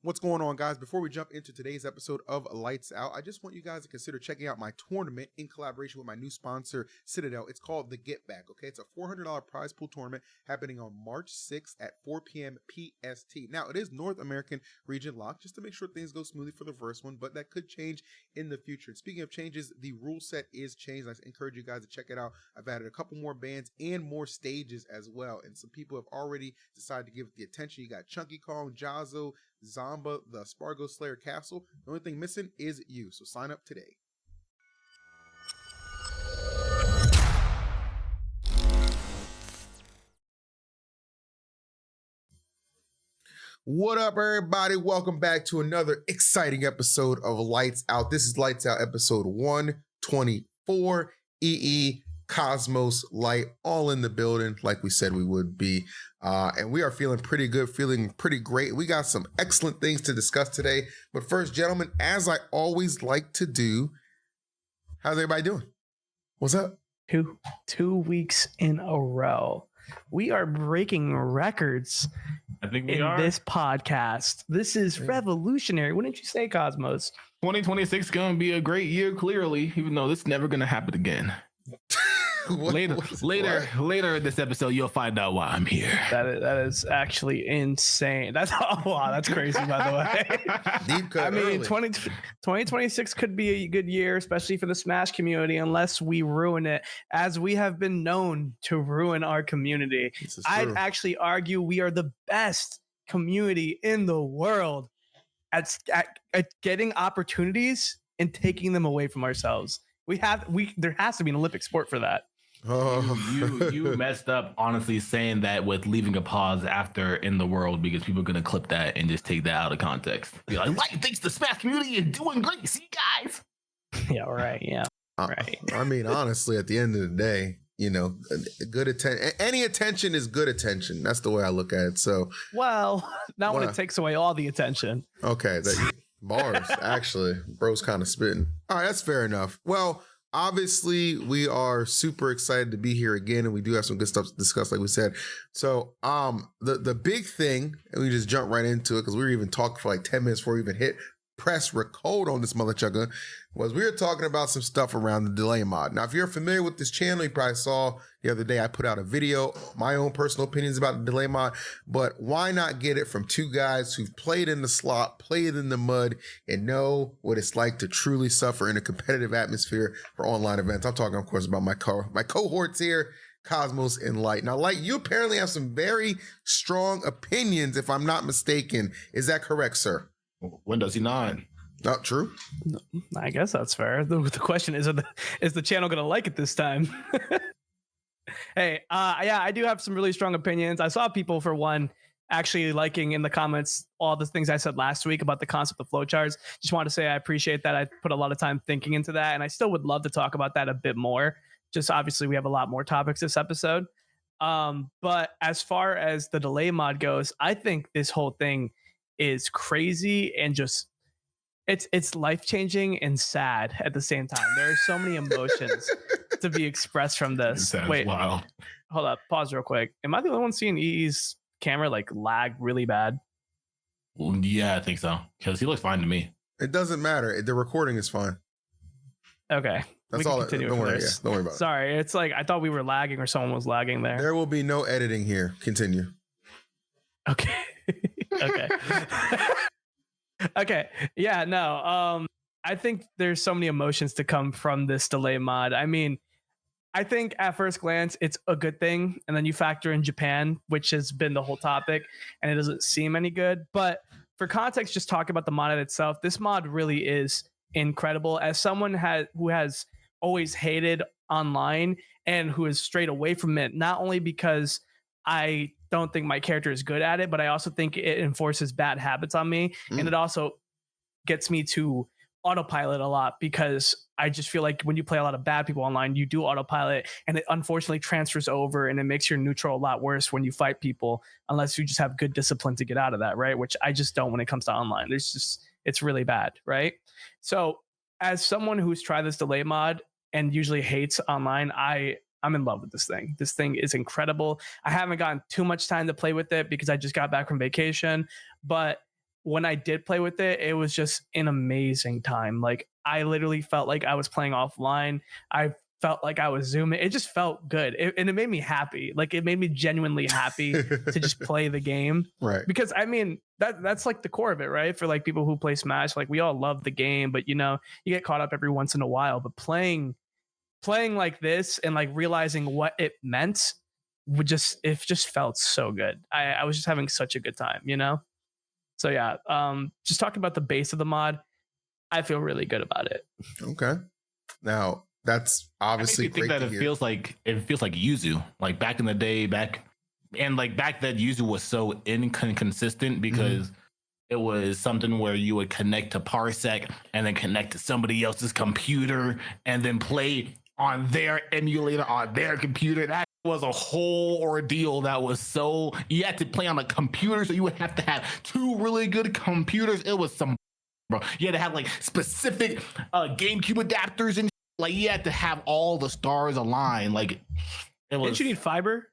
What's going on, guys? Before we jump into today's episode of Lights Out, I just want you guys to consider checking out my tournament in collaboration with my new sponsor, Citadel. It's called the Get Back, okay? It's a $400 prize pool tournament happening on March 6th at 4 p.m. PST. Now, it is North American region locked, just to make sure things go smoothly for the first one, but that could change in the future. And speaking of changes, the rule set is changed. I encourage you guys to check it out. I've added a couple more bands and more stages as well, and some people have already decided to give it the attention. You got Chunky Kong, Jazzo, Zomba, the Spargo Slayer Castle. The only thing missing is you, so sign up today. What up, everybody? Welcome back to another exciting episode of Lights Out. This is Lights Out episode 124. EE, Cosmos, Light, all in the building like we said we would be. And we are feeling pretty good, feeling pretty great. We got some excellent things to discuss today. But first, gentlemen, as I always like to do, how's everybody doing? What's up? Two weeks in a row. We are breaking records. I think we in are. This podcast. This is revolutionary. Wouldn't you say, Cosmos? 2026 is going to be a great year, clearly, even though this is never going to happen again. Later in this episode, you'll find out why I'm here. That is actually insane. That's crazy, by the way. Deep cut. I mean, early. 2026 could be a good year, especially for the Smash community, unless we ruin it, as we have been known to ruin our community. I'd actually argue we are the best community in the world at getting opportunities and taking them away from ourselves. There has to be an Olympic sport for that. Oh. You messed up, honestly, saying that with leaving a pause after in the world, because people are going to clip that and just take that out of context. Be like, Light thinks the Smash community is doing great. See, guys? Yeah, right. Yeah. Right. I mean, honestly, at the end of the day, you know, good attention. Any attention is good attention. That's the way I look at it. So, well, not when it takes away all the attention. Okay, bars. Actually, bro's kind of spitting. All right, that's fair enough. Well, obviously, we are super excited to be here again, and we do have some good stuff to discuss, like we said. So, the big thing, and we just jump right into it because we were even talking for like 10 minutes before we even hit press record on this mother chugga, was we were talking about some stuff around the delay mod. Now, if you're familiar with this channel, you probably saw the other day I put out a video, my own personal opinions about the delay mod, but why not get it from two guys who've played in the slot, played in the mud, and know what it's like to truly suffer in a competitive atmosphere for online events. I'm talking, of course, about my cohorts here, Cosmos and Light. Now, Light, you apparently have some very strong opinions, if I'm not mistaken. Is that correct, sir? When does he not? Not true. I guess that's fair. The question is the channel going to like it this time? Hey, yeah, I do have some really strong opinions. I saw people, for one, actually liking in the comments all the things I said last week about the concept of flowcharts. Just want to say I appreciate that. I put a lot of time thinking into that, and I still would love to talk about that a bit more. Just obviously, we have a lot more topics this episode. But as far as the delay mod goes, I think this whole thing is crazy and just it's life-changing and sad at the same time. There are so many emotions to be expressed from this. Wait, wow. Hold up, pause real quick. Am I the only one seeing EE's camera like lag really bad? Yeah, I think so, because he looks fine to me. It doesn't matter. The recording is fine. Okay. That's all. Don't worry. Yeah, don't worry about it. Sorry, it's like I thought we were lagging or someone was lagging there. There will be no editing here. Continue. Okay. Okay. Okay. Yeah, no. I think there's so many emotions to come from this delay mod. I mean, I think at first glance it's a good thing, and then you factor in Japan, which has been the whole topic, and it doesn't seem any good. But for context, just talk about the mod itself. This mod really is incredible. As someone who has always hated online and who is strayed away from it, not only because I don't think my character is good at it, but I also think it enforces bad habits on me. And it also gets me to autopilot a lot, because I just feel like when you play a lot of bad people online, you do autopilot, and it unfortunately transfers over, and it makes your neutral a lot worse when you fight people, unless you just have good discipline to get out of that, right? Which I just don't when it comes to online. It's really bad, right? So as someone who's tried this delay mod and usually hates online, I'm in love with this thing. This thing is incredible. I haven't gotten too much time to play with it because I just got back from vacation, but when I did play with it, it was just an amazing time. Like I literally felt like I was playing offline. I felt like I was zooming. It just felt good. And it made me happy. Like it made me genuinely happy to just play the game. Right. Because I mean, that's like the core of it, right? For like people who play Smash, like we all love the game, but you know, you get caught up every once in a while. But playing like this and like realizing what it meant it just felt so good. I was just having such a good time, you know? So yeah, just talking about the base of the mod, I feel really good about it. Okay. Now that's obviously think that it feels like Yuzu, like back in the day, back then Yuzu was so inconsistent because it was something where you would connect to Parsec and then connect to somebody else's computer and then play on their emulator on their computer. That was a whole ordeal. That was so, you had to play on a computer, so you would have to have two really good computers. It was some, bro. You had to have like specific GameCube adapters and like you had to have all the stars align. Like it was. Didn't you need fiber?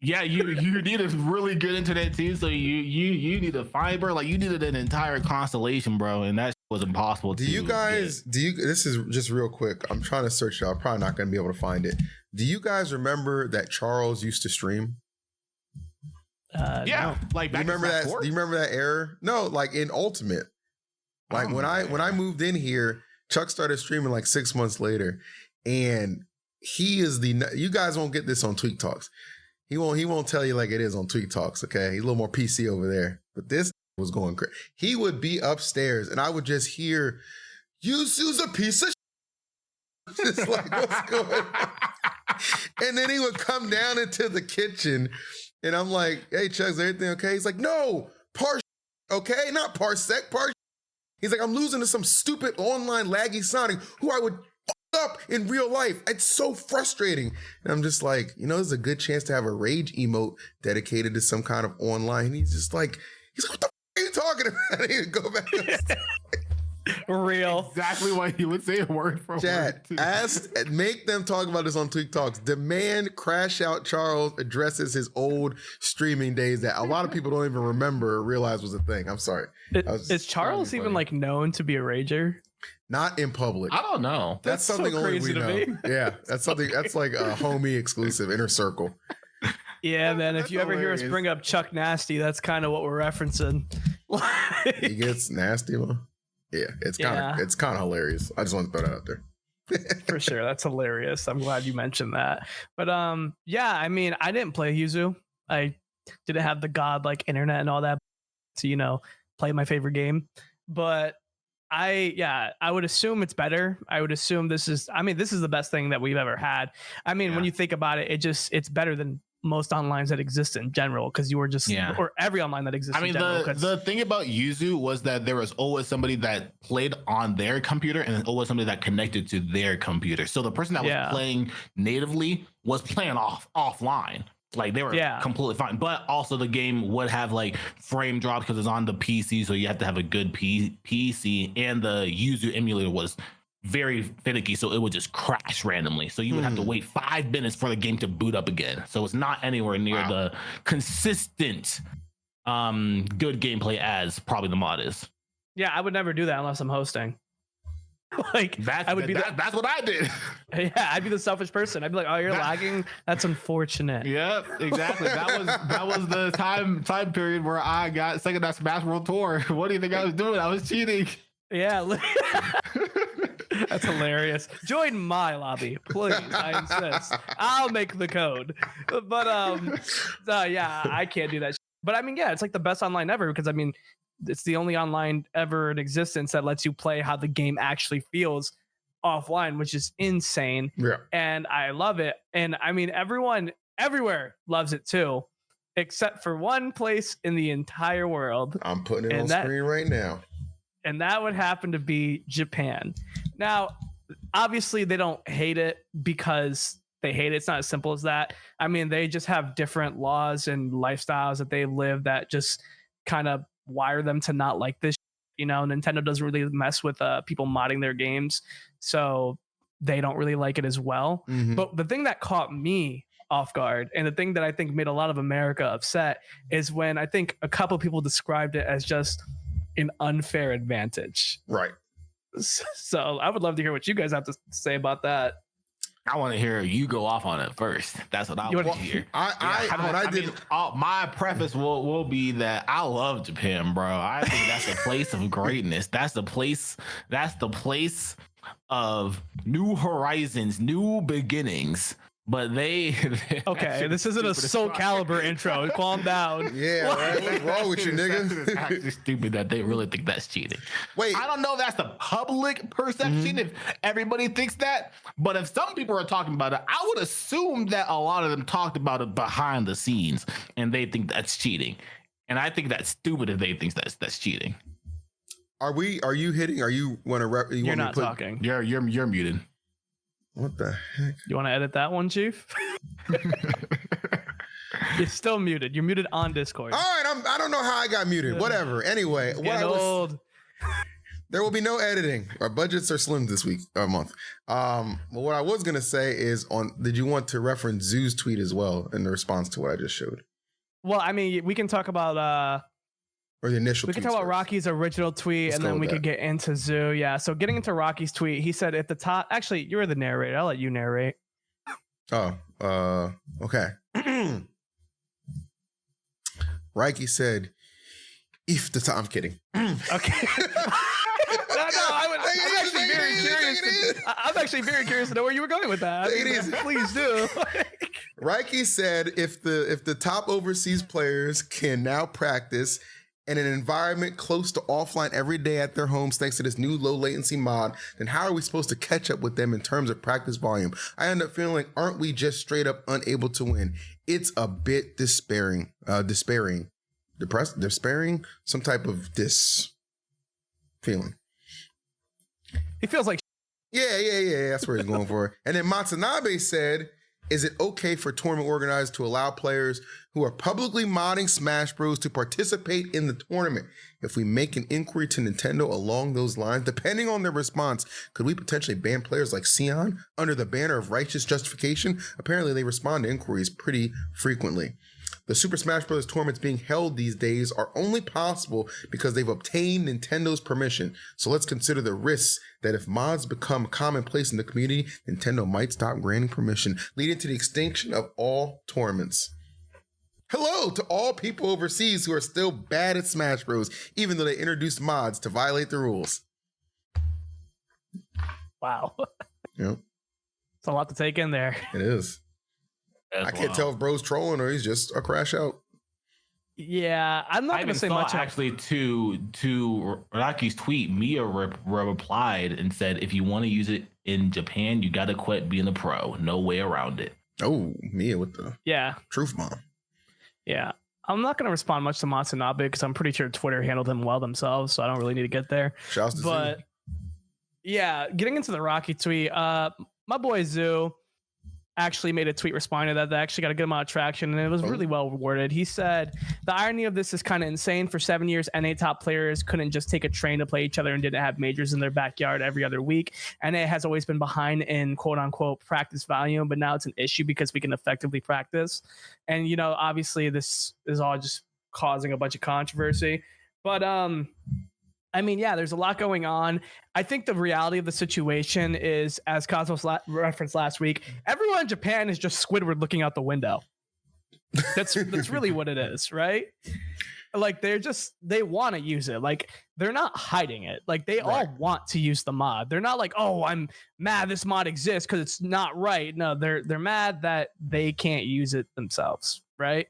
Yeah, you needed really good internet too. So you needed fiber, like you needed an entire constellation, bro, and that was impossible. Do you guys? This is just real quick. I'm trying to search it. I'm probably not going to be able to find it. Do you guys remember that Charles used to stream? Yeah, no. like back do you remember that? Do you remember that era? No, like in Ultimate. Like when I moved in here, Chuck started streaming like 6 months later, and he is you guys won't get this on Tweak Talks. He won't tell you like it is on Tweak Talks. Okay, he's a little more PC over there, but this was going crazy. He would be upstairs, and I would just hear, "Yuzu's a piece of." Just like what's going on? And then he would come down into the kitchen, and I'm like, "Hey, Chuck, is everything okay?" He's like, "No, okay, not Parsec, He's like, "I'm losing to some stupid online laggy Sonic who I would fuck up in real life. It's so frustrating." And I'm just like, you know, there's a good chance to have a rage emote dedicated to some kind of online. And he's like, "What the f- are you talking about?" He would go back upstairs. Real. Exactly what he would say word for Chat, word. make them talk about this on Tweak Talks. Demand Crash Out Charles addresses his old streaming days that a lot of people don't even remember or realize was a thing. I'm sorry. Is Charles even like known to be a rager? Not in public. I don't know. That's something so only crazy we to know. me. Yeah, that's like a homie exclusive, inner circle. Yeah, man. If you ever hear us hilarious. bring up Chuck Nasty, that's kind of what we're referencing. He gets nasty, man. Yeah, it's kind of hilarious. I just want to throw that out there. For sure, that's hilarious. I'm glad you mentioned that. But yeah, I mean, I didn't play Yuzu. I didn't have the godlike internet and all that to, you know, play my favorite game. But I would assume it's better. I would assume this is the best thing that we've ever had. I mean, when you think about it, it's better than most onlines that exist in general, because you were just or every online that exists. I mean, in general, the thing about Yuzu was that there was always somebody that played on their computer and always somebody that connected to their computer. So the person that was playing natively was playing offline. Like they were completely fine, but also the game would have like frame drop because it's on the PC, so you have to have a good PC, and the Yuzu emulator was very finicky, so it would just crash randomly. So you would have to wait 5 minutes for the game to boot up again. So it's not anywhere near the consistent good gameplay as probably the mod is. Yeah, I would never do that unless I'm hosting. Like that's what I did. Yeah, I'd be the selfish person. I'd be like, "Oh, you're lagging. That's unfortunate." Yep, exactly. That was the time period where I got second at Smash World Tour. What do you think I was doing? I was cheating. Yeah. That's hilarious. Join my lobby, please. I insist. I'll make the code. But yeah, I can't do that. But I mean, yeah, it's like the best online ever, because I mean, it's the only online ever in existence that lets you play how the game actually feels offline, which is insane. Yeah. And I love it. And I mean, everyone everywhere loves it too, except for one place in the entire world. I'm putting it on screen right now. And that would happen to be Japan. Now, obviously, they don't hate it because they hate it. It's not as simple as that. I mean, they just have different laws and lifestyles that they live that just kind of wire them to not like this. You know, Nintendo doesn't really mess with people modding their games, so they don't really like it as well. Mm-hmm. But the thing that caught me off guard. And the thing that I think made a lot of America upset is when I think a couple people described it as just an unfair advantage. Right. So I would love to hear what you guys have to say about that. I want to hear you go off on it first. That's what I want to hear. My preface will be that I love Japan, bro. I think that's a place of greatness. That's the place of new horizons, new beginnings. But okay, this isn't a Soul Calibur intro. Calm down. Yeah, right. What's wrong with you, nigga? It's actually stupid that they really think that's cheating. Wait, I don't know if that's the public perception, if everybody thinks that, but if some people are talking about it, I would assume that a lot of them talked about it behind the scenes and they think that's cheating. And I think that's stupid if they think that's cheating. Are you hitting? Are you want to? You're not talking. You're muted. What the heck? You want to edit that one, Chief? You're still muted. You're muted on Discord. All right, I don't know how I got muted. Whatever. Anyway, there will be no editing. Our budgets are slim this week or month. But what I was gonna say is, did you want to reference Zoo's tweet as well in the response to what I just showed? Well, I mean, we can talk about or the initial. We can talk about Rocky's original tweet, and then we could get into Zoo. Yeah. So getting into Rocky's tweet, he said, "If the top, actually, you're the narrator. I'll let you narrate." Oh, okay. Rocky said, "If the top." I'm kidding. Okay. I'm actually very curious to know where you were going with that. Please do. Rocky said, "If the top overseas players can now practice in an environment close to offline every day at their homes thanks to this new low latency mod, then how are we supposed to catch up with them in terms of practice volume? I end up feeling like, aren't we just straight up unable to win? It's a bit despairing, some type of feeling." He feels like yeah. That's where he's going for. And then Matsunabe said, "Is it okay for tournament organizers to allow players who are publicly modding Smash Bros. To participate in the tournament? If we make an inquiry to Nintendo along those lines, depending on their response, could we potentially ban players like Sion under the banner of righteous justification? Apparently, they respond to inquiries pretty frequently. The Super Smash Bros. Tournaments being held these days are only possible because they've obtained Nintendo's permission. So let's consider the risks that if mods become commonplace in the community, Nintendo might stop granting permission, leading to the extinction of all tournaments. Hello to all people overseas who are still bad at Smash Bros., even though they introduced mods to violate the rules." Wow. Yep. It's a lot to take in there. It is. I can't tell if bro's trolling or he's just a crash out. Yeah, I'm not going to say much. Actually, to Rocky's tweet, Mia replied and said, "If you want to use it in Japan, you got to quit being a pro. No way around it." Oh, Mia with the truth bomb. Yeah, I'm not going to respond much to Matsunabe because I'm pretty sure Twitter handled him well themselves, so I don't really need to get there. Shouts to Zoo. Yeah, getting into the Rocky tweet, my boy Zoo actually made a tweet responding to that actually got a good amount of traction, and it was really well worded. He said, "The irony of this is kind of insane. For 7 years, NA top players couldn't just take a train to play each other and didn't have majors in their backyard every other week. NA has always been behind in quote unquote practice volume, but now it's an issue because we can effectively practice." And, you know, obviously this is all just causing a bunch of controversy. But, I mean, yeah, there's a lot going on. I think the reality of the situation is, as Cosmos referenced last week, everyone in Japan is just Squidward looking out the window. That's really what it is, right? Like they want to use it. Like they're not hiding it. Like they all want to use the mod. They're not like, "Oh, I'm mad this mod exists because it's not right." No, they're mad that they can't use it themselves, right?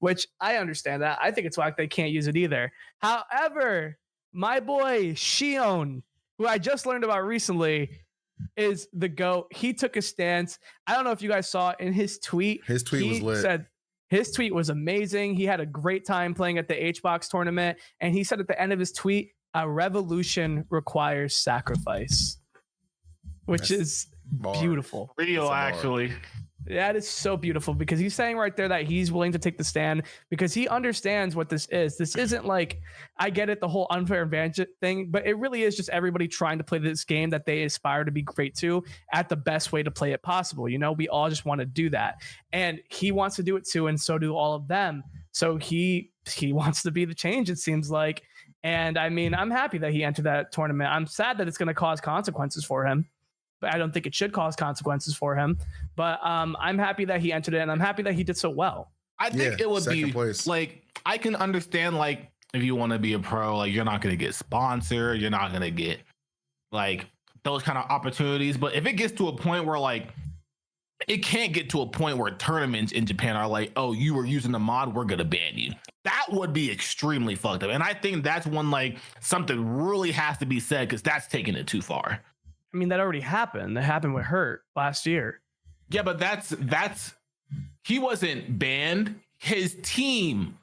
Which I understand that. I think it's like they can't use it either. However, my boy Shion, who I just learned about recently, is the GOAT. He took a stance. I don't know if you guys saw it in his tweet. His tweet was lit. Said his tweet was amazing. He had a great time playing at the HBox tournament. And he said at the end of his tweet, "A revolution requires sacrifice," which is beautiful. Real, actually. That is so beautiful because he's saying right there that he's willing to take the stand because he understands what this is. This isn't like, I get it, the whole unfair advantage thing, but it really is just everybody trying to play this game that they aspire to be great to at the best way to play it possible. You know, we all just want to do that. And he wants to do it too, and so do all of them. So he wants to be the change, it seems like. And I mean, I'm happy that he entered that tournament. I'm sad that it's going to cause consequences for him, but I don't think it should cause consequences for him. But I'm happy that he entered it, and I'm happy that he did so well. I think it would be place. like, I can understand, like, if you want to be a pro, like, you're not going to get sponsored, you're not going to get like those kind of opportunities. But if it gets to a point where, like, it can't get to a point where tournaments in Japan are like, oh, you were using the mod, we're going to ban you. That would be extremely fucked up. And I think that's when, like, something really has to be said, because that's taking it too far. I mean, that already happened. That happened with Hurt last year. Yeah, but that's he wasn't banned. His team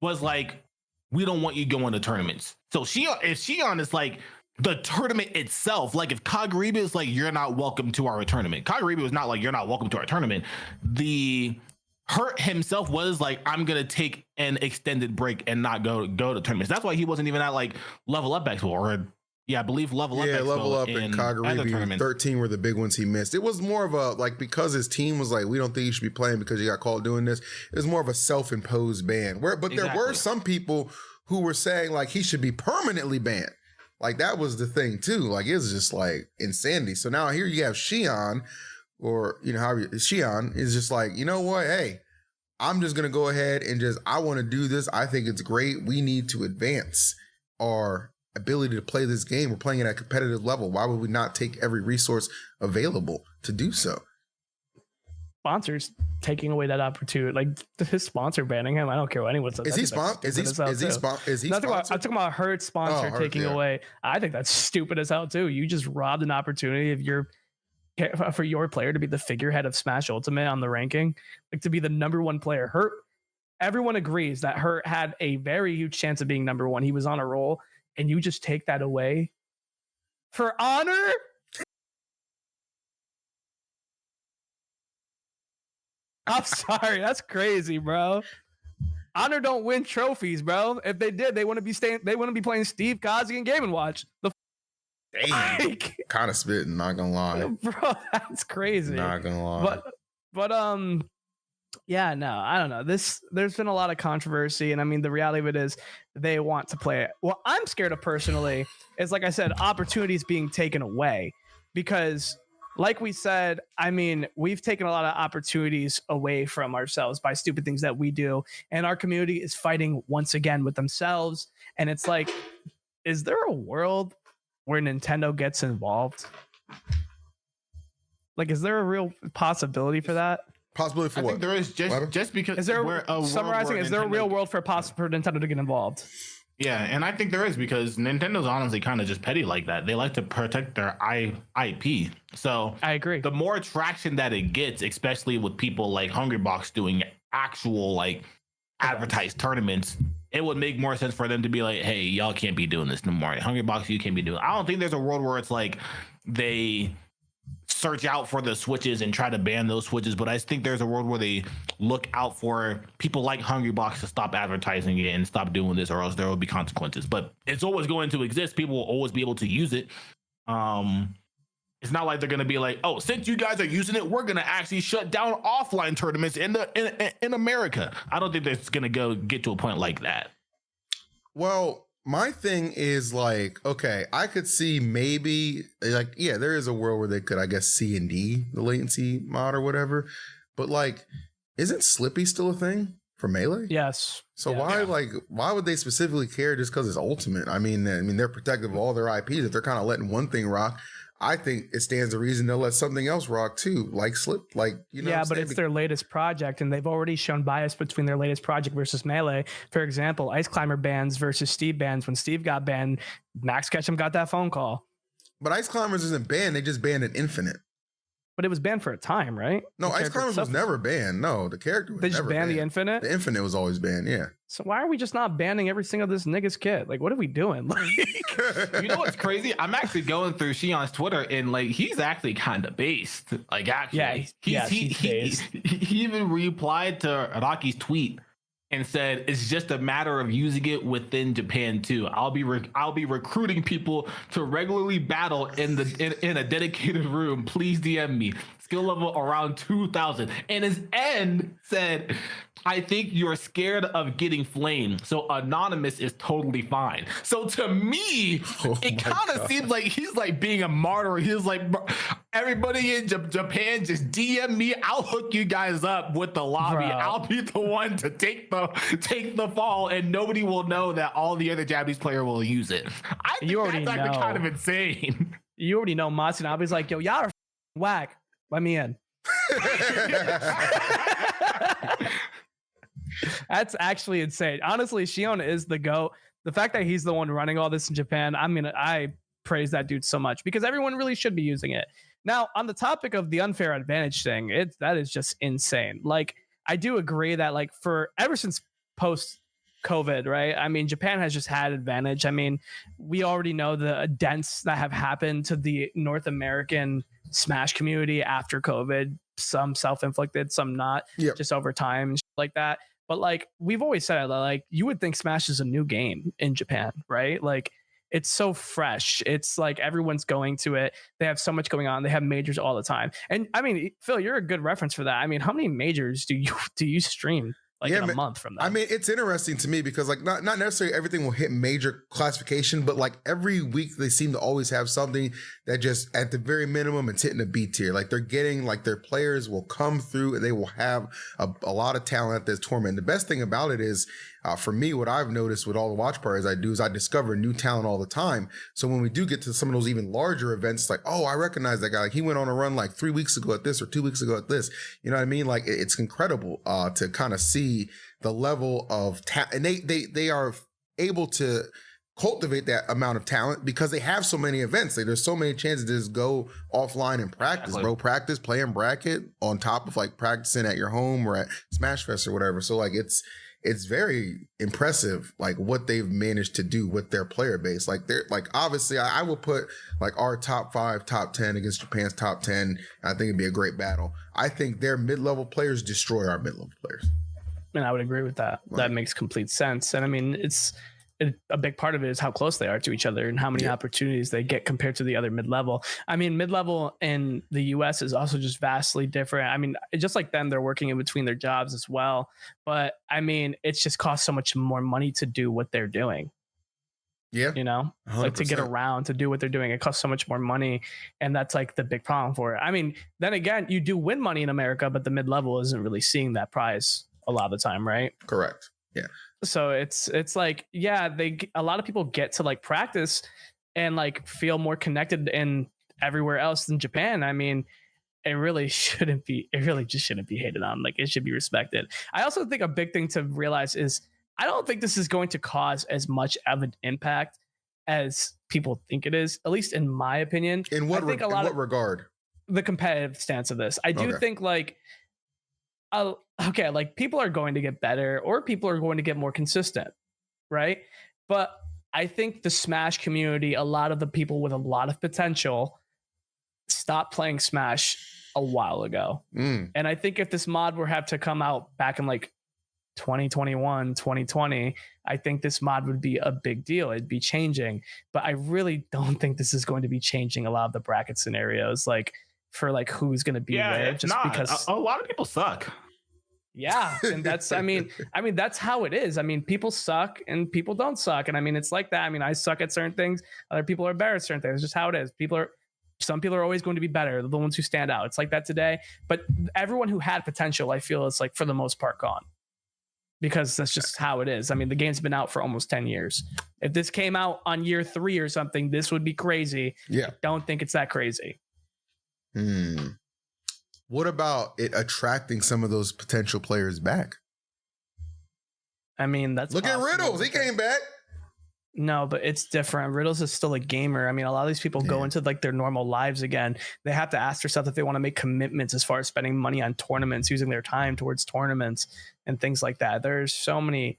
was like, we don't want you going to tournaments. So if Shion is like, the tournament itself, like if Kaguriba is like, you're not welcome to our tournament. Kaguriba was not like, you're not welcome to our tournament. The Hurt himself was like, I'm gonna take an extended break and not go to tournaments. That's why he wasn't even at like Level Up Expo, or I believe Level Up. Yeah, Expo Level Up and Kaguriba 13 were the big ones he missed. It was more of a, like, because his team was like, we don't think you should be playing because you got called doing this. It was more of a self-imposed ban. There were some people who were saying like he should be permanently banned. Like, that was the thing too. Like, it was just like insanity. So now here you have Shion, or, you know, Shion is just like, you know what? Hey, I'm just going to go ahead and I want to do this. I think it's great. We need to advance our ability to play this game. We're playing it at a competitive level. Why would we not take every resource available to do so? Sponsors taking away that opportunity, like his sponsor banning him. I don't care what anyone says. Is he sponsored? I'm talking about Hurt sponsor taking away. I think that's stupid as hell too. You just robbed an opportunity for your player to be the figurehead of Smash Ultimate on the ranking, like to be the number one player. Hurt. Everyone agrees that Hurt had a very huge chance of being number one. He was on a roll, and you just take that away for honor. I'm sorry, that's crazy, bro. Honor don't win trophies, bro. If they did, they wouldn't be playing Steve, Kazi, and Game & Watch. Kind of spitting, not gonna lie. Bro, that's crazy. Not gonna lie. But yeah, no, I don't know. There's been a lot of controversy, and I mean, the reality of it is they want to play it. What I'm scared of personally is, like I said, opportunities being taken away, because like we said, I mean, we've taken a lot of opportunities away from ourselves by stupid things that we do, and our community is fighting once again with themselves. And it's like, is there a world where Nintendo gets involved? Like, is there a real possibility for that? Possibility for what? I think there is, just because. Is there summarizing? Is there a real world for Nintendo to get involved? Yeah, and I think there is, because Nintendo's honestly kind of just petty like that. They like to protect their IP. So I agree. The more traction that it gets, especially with people like Hungrybox doing actual like advertised tournaments, it would make more sense for them to be like, hey, y'all can't be doing this no more. Hungrybox, you can't be doing it. I don't think there's a world where it's like they search out for the switches and try to ban those switches, but I think there's a world where they look out for people like Hungrybox to stop advertising it and stop doing this, or else there will be consequences. But it's always going to exist. People will always be able to use it. It's not like they're going to be like, oh, since you guys are using it, we're going to actually shut down offline tournaments in America. I don't think that's going to get to a point like that. Well, my thing is like, okay, I could see maybe like, yeah, there is a world where they could, I guess, C&D the latency mod or whatever. But like, isn't Slippy still a thing for Melee? Yes. So why would they specifically care just because it's Ultimate? I mean, they're protective of all their IPs. If they're kind of letting one thing rock, I think it stands to reason they'll let something else rock too, like Slip, like, you know. Yeah, but it's their latest project, and they've already shown bias between their latest project versus Melee. For example, Ice Climber bans versus Steve bans. When Steve got banned, Max Ketchum got that phone call. But Ice Climbers isn't banned; they just banned an Infinite. But it was banned for a time, right? No, The Ice character Climbers was itself never banned. No, the character was They just never banned banned. the Infinite. The Infinite was always banned. Yeah. So why are we just not banning every single this nigga's kit? Like, what are we doing? Like, You know what's crazy? I'm actually going through Shion's Twitter, and like he's actually kind of based. Like, actually, Yeah, he even replied to Araki's tweet and said it's just a matter of using it within Japan too. I'll be recruiting people to regularly battle in a dedicated room. Please DM me. Skill level around 2,000. And his end said, I think you're scared of getting flamed, so anonymous is totally fine. So to me, it kind of seems like he's like being a martyr. He's like, everybody in Japan, just DM me. I'll hook you guys up with the lobby. Bro. I'll be the one to take the fall, and nobody will know that all the other Japanese player will use it. I think You already that's actually know. kind of insane. you already know Matsunabe's like, yo, y'all are whack. Let me in. That's actually insane. Honestly, Shion is the GOAT. The fact that he's the one running all this in Japan, I mean, I praise that dude so much because everyone really should be using it. Now, on the topic of the unfair advantage thing, that is just insane. Like, I do agree that like for ever since post COVID, right? I mean, Japan has just had advantage. I mean, we already know the dents that have happened to the North American Smash community after COVID, some self-inflicted, some not, just over time, like that. But like we've always said, like you would think Smash is a new game in Japan, right? Like it's so fresh. It's like everyone's going to it. They have so much going on. They have majors all the time. And I mean, Phil, you're a good reference for that. I mean, how many majors do you stream? Like in a month from that. I mean, it's interesting to me because like not necessarily everything will hit major classification, but like every week they seem to always have something that just at the very minimum it's hitting a B tier. Like they're getting like their players will come through and they will have a lot of talent at this tournament. The best thing about it is for me, what I've noticed with all the watch parties I do is I discover new talent all the time. So when we do get to some of those even larger events, it's like, oh, I recognize that guy. Like he went on a run like 3 weeks ago at this or 2 weeks ago at this. You know what I mean? Like it's incredible to kind of see the level of talent, and they are able to cultivate that amount of talent because they have so many events. Like there's so many chances to just go offline and practice, bro. Practice, play in bracket on top of like practicing at your home or at Smash Fest or whatever. So like it's very impressive, like what they've managed to do with their player base. Like they're like, obviously I will put like our top 5, top 10 against Japan's top 10. I think it'd be a great battle. I think their mid-level players destroy our mid-level players. And I would agree with that. Right. That makes complete sense. And I mean, a big part of it is how close they are to each other and how many opportunities they get compared to the other mid-level. I mean, mid-level in the US is also just vastly different. I mean, just like them, they're working in between their jobs as well. But I mean, it's just costs so much more money to do what they're doing. Yeah. You know, 100%. Like to get around to do what they're doing, it costs so much more money. And that's like the big problem for it. I mean, then again, you do win money in America, but the mid-level isn't really seeing that prize a lot of the time, right? Correct. Yeah. So it's like, yeah, a lot of people get to like practice and like feel more connected in everywhere else than Japan. I mean, it really just shouldn't be hated on. Like it should be respected. I also think a big thing to realize is I don't think this is going to cause as much of an impact as people think it is, at least in my opinion. In what regard? The competitive stance of this. I do think like, okay, like people are going to get better or people are going to get more consistent, right? But I think the Smash community, a lot of the people with a lot of potential stopped playing Smash a while ago. And I think if this mod were have to come out back in like 2021, 2020, I think this mod would be a big deal. It'd be changing. But I really don't think this is going to be changing a lot of the bracket scenarios, like for like who's going to be there, just because a lot of people suck. Yeah, and that's I mean that's how it is. I mean, people suck and people don't suck, and I mean it's like that. I mean, I suck at certain things, other people are better at certain things. It's just how it is. Some people are always going to be better. They're the ones who stand out. It's like that today. But everyone who had potential, I feel, is like for the most part gone, because that's just how it is. I mean, the game's been out for almost 10 years. If this came out on year 3 or something, this would be crazy. Yeah, I don't think it's that crazy. What about it attracting some of those potential players back? I mean, that's look at Riddles. He came back. No, but it's different. Riddles is still a gamer. I mean, a lot of these people go into like their normal lives again. They have to ask themselves if they want to make commitments as far as spending money on tournaments, using their time towards tournaments and things like that. There are so many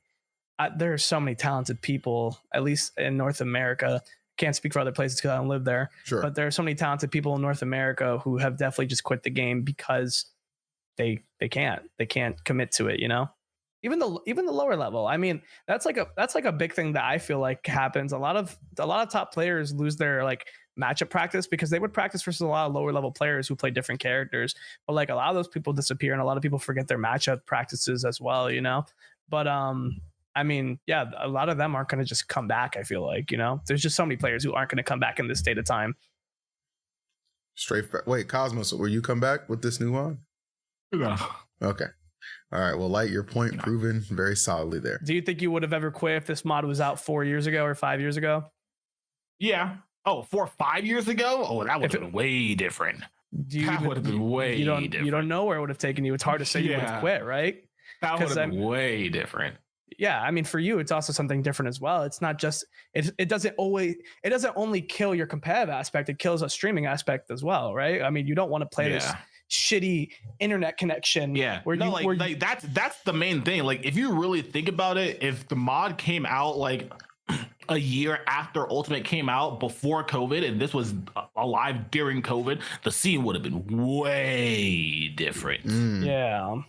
talented people, at least in North America. Can't speak for other places because I don't live there. Sure. But there are so many talented people in North America who have definitely just quit the game because they can't commit to it, you know? Even the lower level. I mean, that's like a big thing that I feel like happens. A lot of top players lose their like matchup practice because they would practice versus a lot of lower level players who play different characters. But like a lot of those people disappear, and a lot of people forget their matchup practices as well, you know? But I mean, yeah, a lot of them aren't going to just come back. I feel like, you know, there's just so many players who aren't going to come back in this state of time. Wait, Cosmos, will you come back with this new one? No. Okay. All right. Well, Light, your point proven very solidly there. Do you think you would have ever quit if this mod was out 4 years ago or 5 years ago? Yeah. Oh, 4 or 5 years ago? Oh, that would have been way different. That would have been way different. You don't know where it would have taken you. It's hard to say you would have quit, right? That would have been way different. Yeah, I mean, for you, it's also something different as well. It's not just it doesn't only kill your competitive aspect; it kills a streaming aspect as well, right? I mean, you don't want to play this shitty internet connection. Yeah, where that's the main thing. Like, if you really think about it, if the mod came out like a year after Ultimate came out before COVID, and this was alive during COVID, the scene would have been way different. Yeah.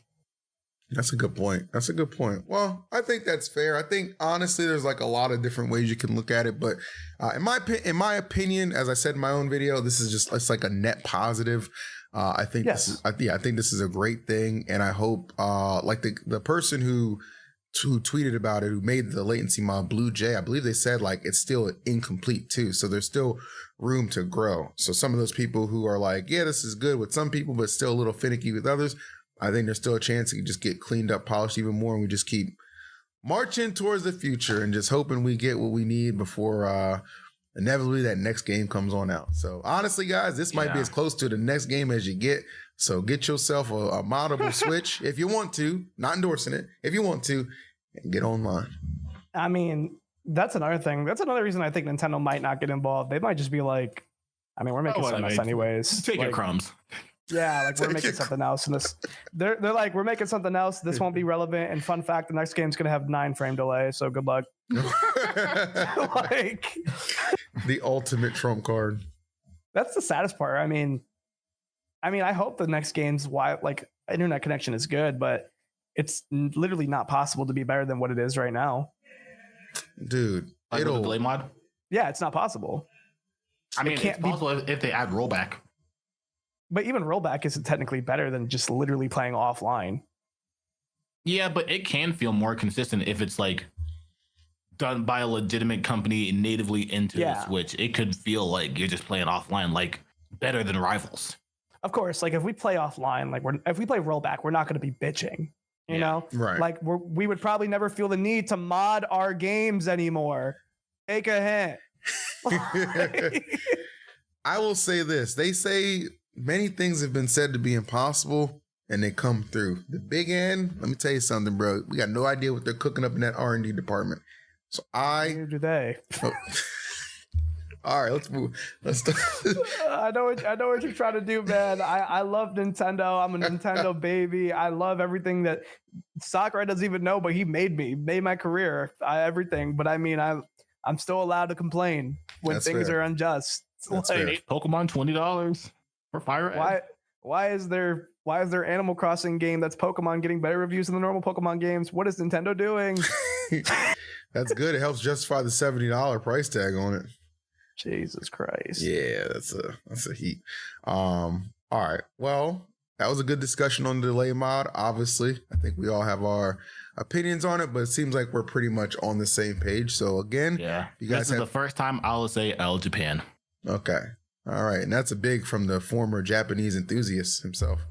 That's a good point. Well, I think that's fair. I think honestly, there's like a lot of different ways you can look at it, but in my opinion, as I said in my own video, this is just it's like a net positive. I think I think this is a great thing, and I hope like the person who tweeted about it, who made the latency mod, Blue Jay, I believe they said like it's still incomplete too, so there's still room to grow. So some of those people who are like, yeah, this is good with some people, but still a little finicky with others, I think there's still a chance it can just get cleaned up, polished even more, and we just keep marching towards the future and just hoping we get what we need before inevitably that next game comes on out. So honestly, guys, this might be as close to the next game as you get. So get yourself a moddable Switch if you want to, not endorsing it, if you want to, and get online. I mean, that's another thing. That's another reason I think Nintendo might not get involved. They might just be like, I mean, we're making something else anyways. Take your crumbs. Yeah, like we're making something else, and this they're like, we're making something else. This won't be relevant. And fun fact, the next game's gonna have 9 frame delay. So good luck. Like the ultimate trump card. That's the saddest part. I mean, I hope the next game's like internet connection is good, but it's literally not possible to be better than what it is right now. Dude, like the delay mod. Yeah, it's not possible. I mean, it's possible if they add rollback. But even rollback isn't technically better than just literally playing offline. Yeah, but it can feel more consistent if it's like done by a legitimate company natively into the Switch. It could feel like you're just playing offline, like better than Rivals. Of course, like if we play offline, like if we play rollback, we're not going to be bitching. You know, right? Like we would probably never feel the need to mod our games anymore. Take a hint. I will say this: they say many things have been said to be impossible, and they come through. The big end, let me tell you something, bro. We got no idea what they're cooking up in that R&D department. So Neither do they. All right, let's move. Let's start. I know what you're trying to do, man. I love Nintendo. I'm a Nintendo baby. I love everything that Sakurai doesn't even know, but he made my career, everything. But I mean, I'm still allowed to complain when That's things fair. are unjust. That's like, fair. Pokemon $20 for Fire Red. Why is there Animal Crossing game that's Pokemon getting better reviews than the normal Pokemon games? What is Nintendo doing? That's good. It helps justify the $70 price tag on it. Jesus Christ. Yeah, that's a heat. All right. Well, that was a good discussion on the delay mod. Obviously, I think we all have our opinions on it, but it seems like we're pretty much on the same page. So again, you guys, this is the first time I will say L Japan. Okay. All right. And that's a big from the former Japanese enthusiast himself.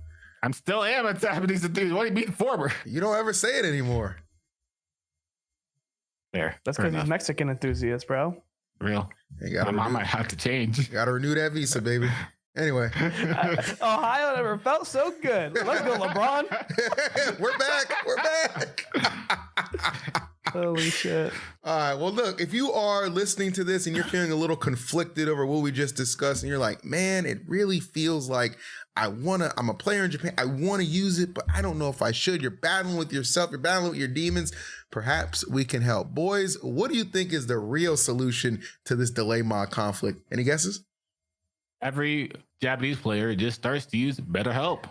I'm still am a Japanese enthusiast. What do you mean former? You don't ever say it anymore. Fair. That's because he's Mexican enthusiast, bro. Real. I might have to change. Gotta renew that visa, baby. Anyway. Ohio never felt so good. Let's go, LeBron. We're back. Holy shit. All right. Well, look, if you are listening to this and you're feeling a little conflicted over what we just discussed, and you're like, man, it really feels like I'm a player in Japan. I want to use it, but I don't know if I should. You're battling with yourself. You're battling with your demons. Perhaps we can help. Boys, what do you think is the real solution to this delay mod conflict? Any guesses? Every Japanese player just starts to use BetterHelp.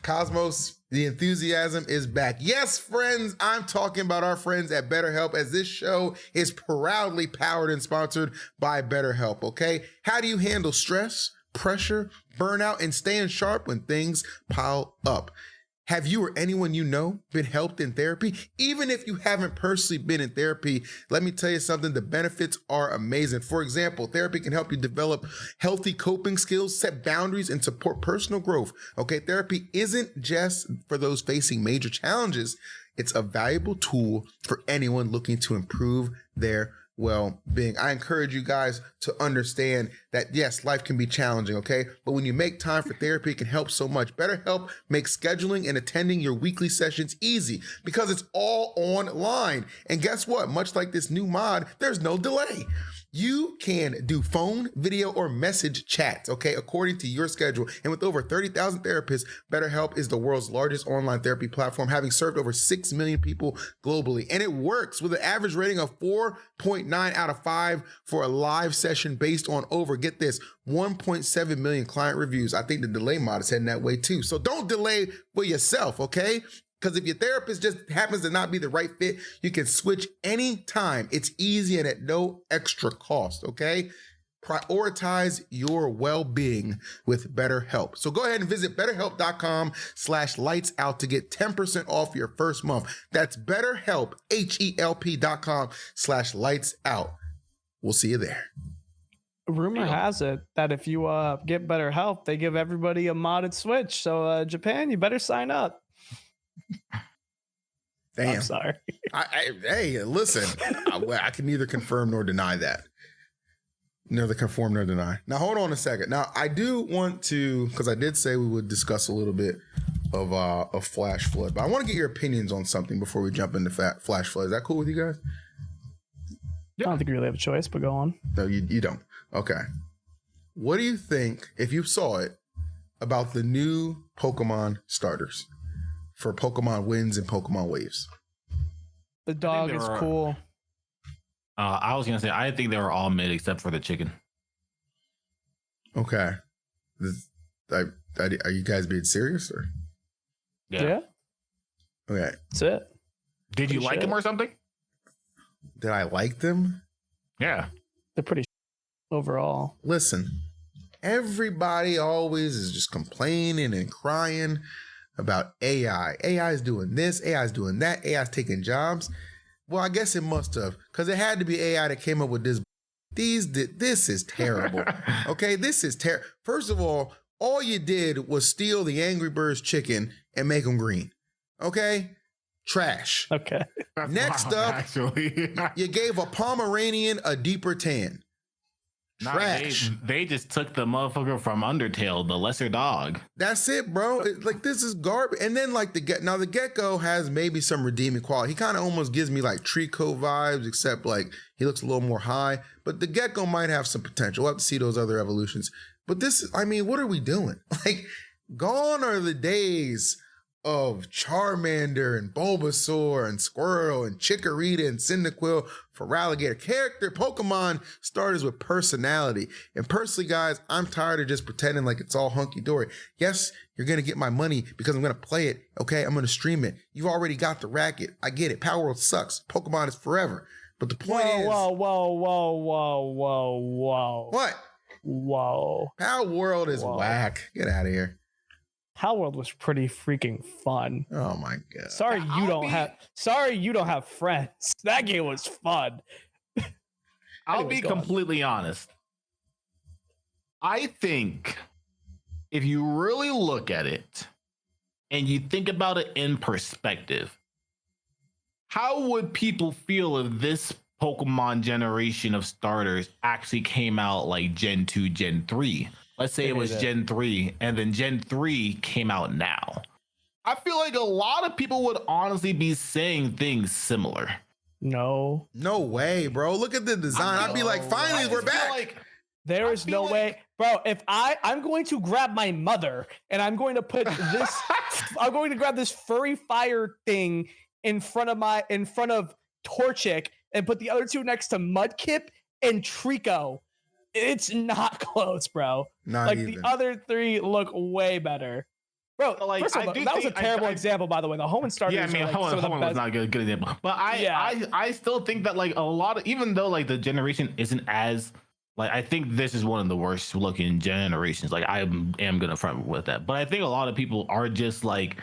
Cosmos, the enthusiasm is back. Yes, friends, I'm talking about our friends at BetterHelp, as this show is proudly powered and sponsored by BetterHelp, okay? How do you handle stress, pressure, burnout, and staying sharp when things pile up? Have you or anyone you know been helped in therapy? Even if you haven't personally been in therapy, let me tell you something, the benefits are amazing. For example, therapy can help you develop healthy coping skills, set boundaries, and support personal growth. Okay, therapy isn't just for those facing major challenges. It's a valuable tool for anyone looking to improve their well-being. I encourage you guys to understand that, yes, life can be challenging, okay? But when you make time for therapy, it can help so much. BetterHelp makes scheduling and attending your weekly sessions easy because it's all online. And guess what? Much like this new mod, there's no delay. You can do phone, video, or message chats, okay, according to your schedule. And with over 30,000 therapists, BetterHelp is the world's largest online therapy platform, having served over 6 million people globally. And it works with an average rating of 4.9 out of 5 for a live session based on get this, 1.7 million client reviews. I think the delay mod is heading that way too. So don't delay for yourself, okay? Because if your therapist just happens to not be the right fit, you can switch anytime. It's easy and at no extra cost, okay? Prioritize your well-being with BetterHelp. So go ahead and visit betterhelp.com/lightsout to get 10% off your first month. That's BetterHelp, HELP.com/lightsout. We'll see you there. Rumor has it that if you get BetterHelp, they give everybody a modded Switch. So Japan, you better sign up. Damn. I'm sorry. Hey, listen, I can neither confirm nor deny that. Neither confirm nor deny. Now, hold on a second. Now, I do want to, because I did say we would discuss a little bit of Flash Flood, but I want to get your opinions on something before we jump into Flash Flood. Is that cool with you guys? I don't think you really have a choice, but go on. No, you don't. Okay. What do you think, if you saw it, about the new Pokemon starters for Pokemon Winds and Pokemon Waves? The dog is cool. I was gonna say I think they were all mid except for the chicken. Okay. Are you guys being serious or? Yeah. Okay. That's it. Did you like them or something? Did I like them? Yeah. They're pretty overall. Listen, everybody always is just complaining and crying about AI. AI is doing this, AI is doing that, AI is taking jobs. Well, I guess it must have, because it had to be AI that came up with this. This is terrible. Okay, this is terrible. First of all you did was steal the Angry Birds chicken and make them green. Okay? Trash. Okay. Next up, actually, you gave a Pomeranian a deeper tan. Trash. They just took the motherfucker from Undertale, the lesser dog. That's it, bro. Like, this is garbage. And then like the Gecko has maybe some redeeming quality. He kind of almost gives me like Trico vibes, except like he looks a little more high. But the Gecko might have some potential. We'll have to see those other evolutions. But this is, I mean, what are we doing? Like, gone are the days of Charmander and Bulbasaur and Squirtle and Chikorita and Cyndaquil for Ralligator. Character Pokemon starters with personality. And personally, guys, I'm tired of just pretending like it's all hunky-dory. Yes, you're going to get my money because I'm going to play it, okay? I'm going to stream it. You've already got the racket. I get it. Power World sucks. Pokemon is forever. But the point is... Whoa. What? Whoa. Power World is whack. Get out of here. Power World was pretty freaking fun. Oh my god. Sorry you don't have friends. That game was fun. I'll be completely honest. I think if you really look at it and you think about it in perspective, how would people feel if this Pokemon generation of starters actually came out like Gen 2, Gen 3? Let's say it was Gen 3 and then Gen 3 came out now. I feel like a lot of people would honestly be saying things similar. No. No way, bro. Look at the design. I'd be like, finally, we're back. There is no way, bro. If I'm going to grab my mother and I'm going to put this, I'm going to grab this furry fire thing in front of Torchic and put the other two next to Mudkip and Trico. It's not close, bro. Not like even. the other three look way better. Bro, Like, first of all, that was a terrible example, by the way. The Hoenn starters. Yeah, I mean, are, like, some of the Hoenn best. was not a good example. But I still think that like a lot of, even though like the generation isn't as like, I think this is one of the worst looking generations. Like I am gonna front with that. But I think a lot of people are just like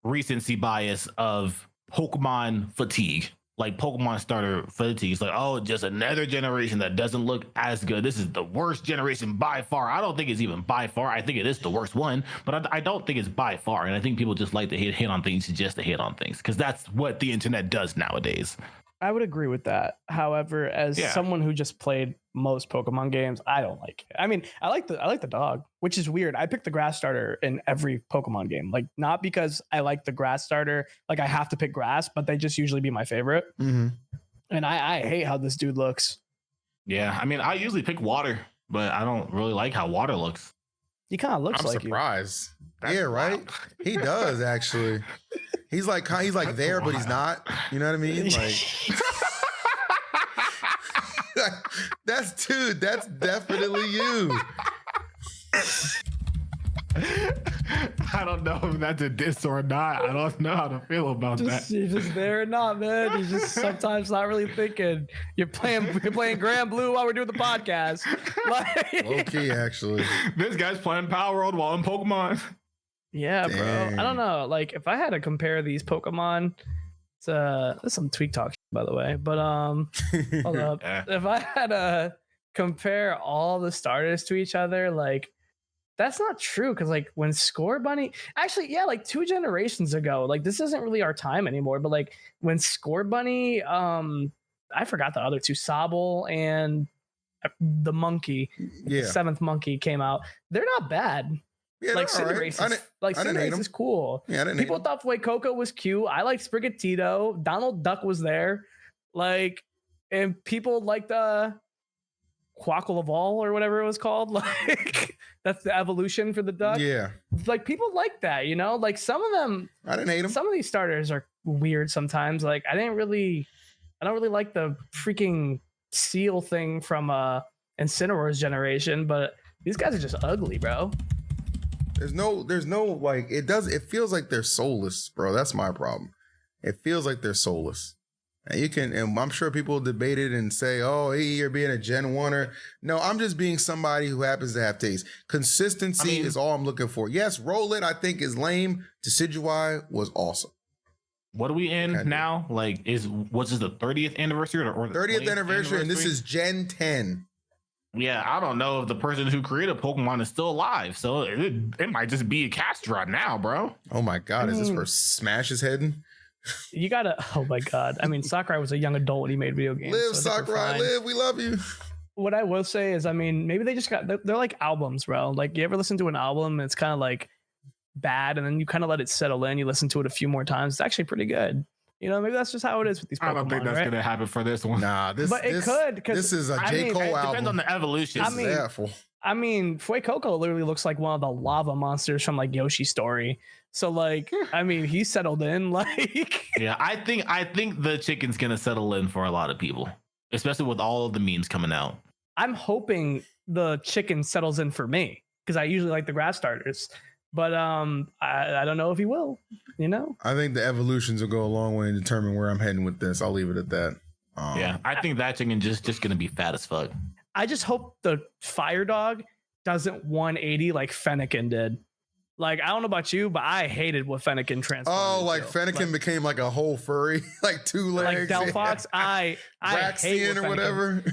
recency bias of Pokemon fatigue. Like Pokemon starter fatigue. It's like, oh, just another generation that doesn't look as good. This is the worst generation by far. I don't think it's even by far. I think it is the worst one, but I don't think it's by far. And I think people just like to hit on things just to hit on things because that's what the internet does nowadays. I would agree with that. However, as someone who just played most Pokemon games, I don't like it. I mean, I like the dog, which is weird. I pick the grass starter in every Pokemon game. Like, not because I like the grass starter, like I have to pick grass, but they just usually be my favorite. Mm-hmm. And I hate how this dude looks. Yeah, I mean, I usually pick water, but I don't really like how water looks. He kind of looks I'm like surprised. That's Yeah, right. wild. He does actually. He's like there, but he's not. You know what I mean? Like that's definitely you. I don't know if that's a diss or not. I don't know how to feel about that. You're just there or not, man. You're just sometimes not really thinking. You're playing Grand Blue while we're doing the podcast. Like, Low key, actually. This guy's playing Power World while in Pokemon. yeah, Dang. bro. I don't know. Like, if I had to compare these Pokemon, this is some tweak talk, by the way. But hold up. Yeah. If I had to compare all the starters to each other, like, that's not true. Because like when Score Bunny, actually, yeah, like 2 generations ago, like this isn't really our time anymore. But like when Score Bunny, I forgot the other two, Sobble and the monkey, Yeah. the 7th monkey came out. They're not bad. Yeah, Like they're all right. Cinderace is cool. Yeah, I didn't People hate thought Fuecoco was cute. I liked Sprigatito. Donald Duck was there. Like, and people liked Quackle or whatever it was called. Like, that's the evolution for the them. duck. Yeah, Like, people like that, you know? Like, some of them, I didn't hate him. some of these starters are weird sometimes. Like, I don't really like the freaking seal thing from Incineroar's generation, but these guys are just ugly, bro. There's no like it feels like they're soulless, bro. That's my problem. It feels like they're soulless. And I'm sure people debate it and say, oh, hey, you're being a Gen 1er. No, I'm just being somebody who happens to have taste. Consistency is all I'm looking for. Yes, Rowlet I think is lame. Decidueye was awesome. What are we in now? Like, what's this, the 30th anniversary or the 30th anniversary, and this is Gen 10. Yeah, I don't know if the person who created Pokemon is still alive, so it might just be a Castron now, bro. Oh my God, is this for Smash is heading? You gotta, oh my God. I mean, Sakurai was a young adult when he made video games. Live, so I think we're Sakurai, fine. live. We love you. What I will say is, I mean, maybe they just they're like albums, bro. Like, you ever listen to an album and it's kind of like bad, and then you kind of let it settle in. You listen to it a few more times. It's actually pretty good. You know, maybe that's just how it is with these Pokemon. I don't think that's right? gonna happen for this one. Nah, But it could, because this is a I J. mean, Cole It album. depends on the evolution. I mean, This is awful. I mean, Fuecoco literally looks like one of the lava monsters from like Yoshi's Story. So like, I mean, he settled in. Like, Yeah, I think the chicken's gonna settle in for a lot of people, especially with all of the memes coming out. I'm hoping the chicken settles in for me because I usually like the grass starters. But I don't know if he will. You know. I think the evolutions will go a long way in determining where I'm heading with this. I'll leave it at that. Yeah, I think that chicken just gonna be fat as fuck. I just hope the Fire Dog doesn't 180 like Fennekin did. Like, I don't know about you, but I hated what Fennekin transformed. Oh, like into. Fennekin became like a whole furry, like 2 legs. like Delphox. I hate Braxian or what whatever.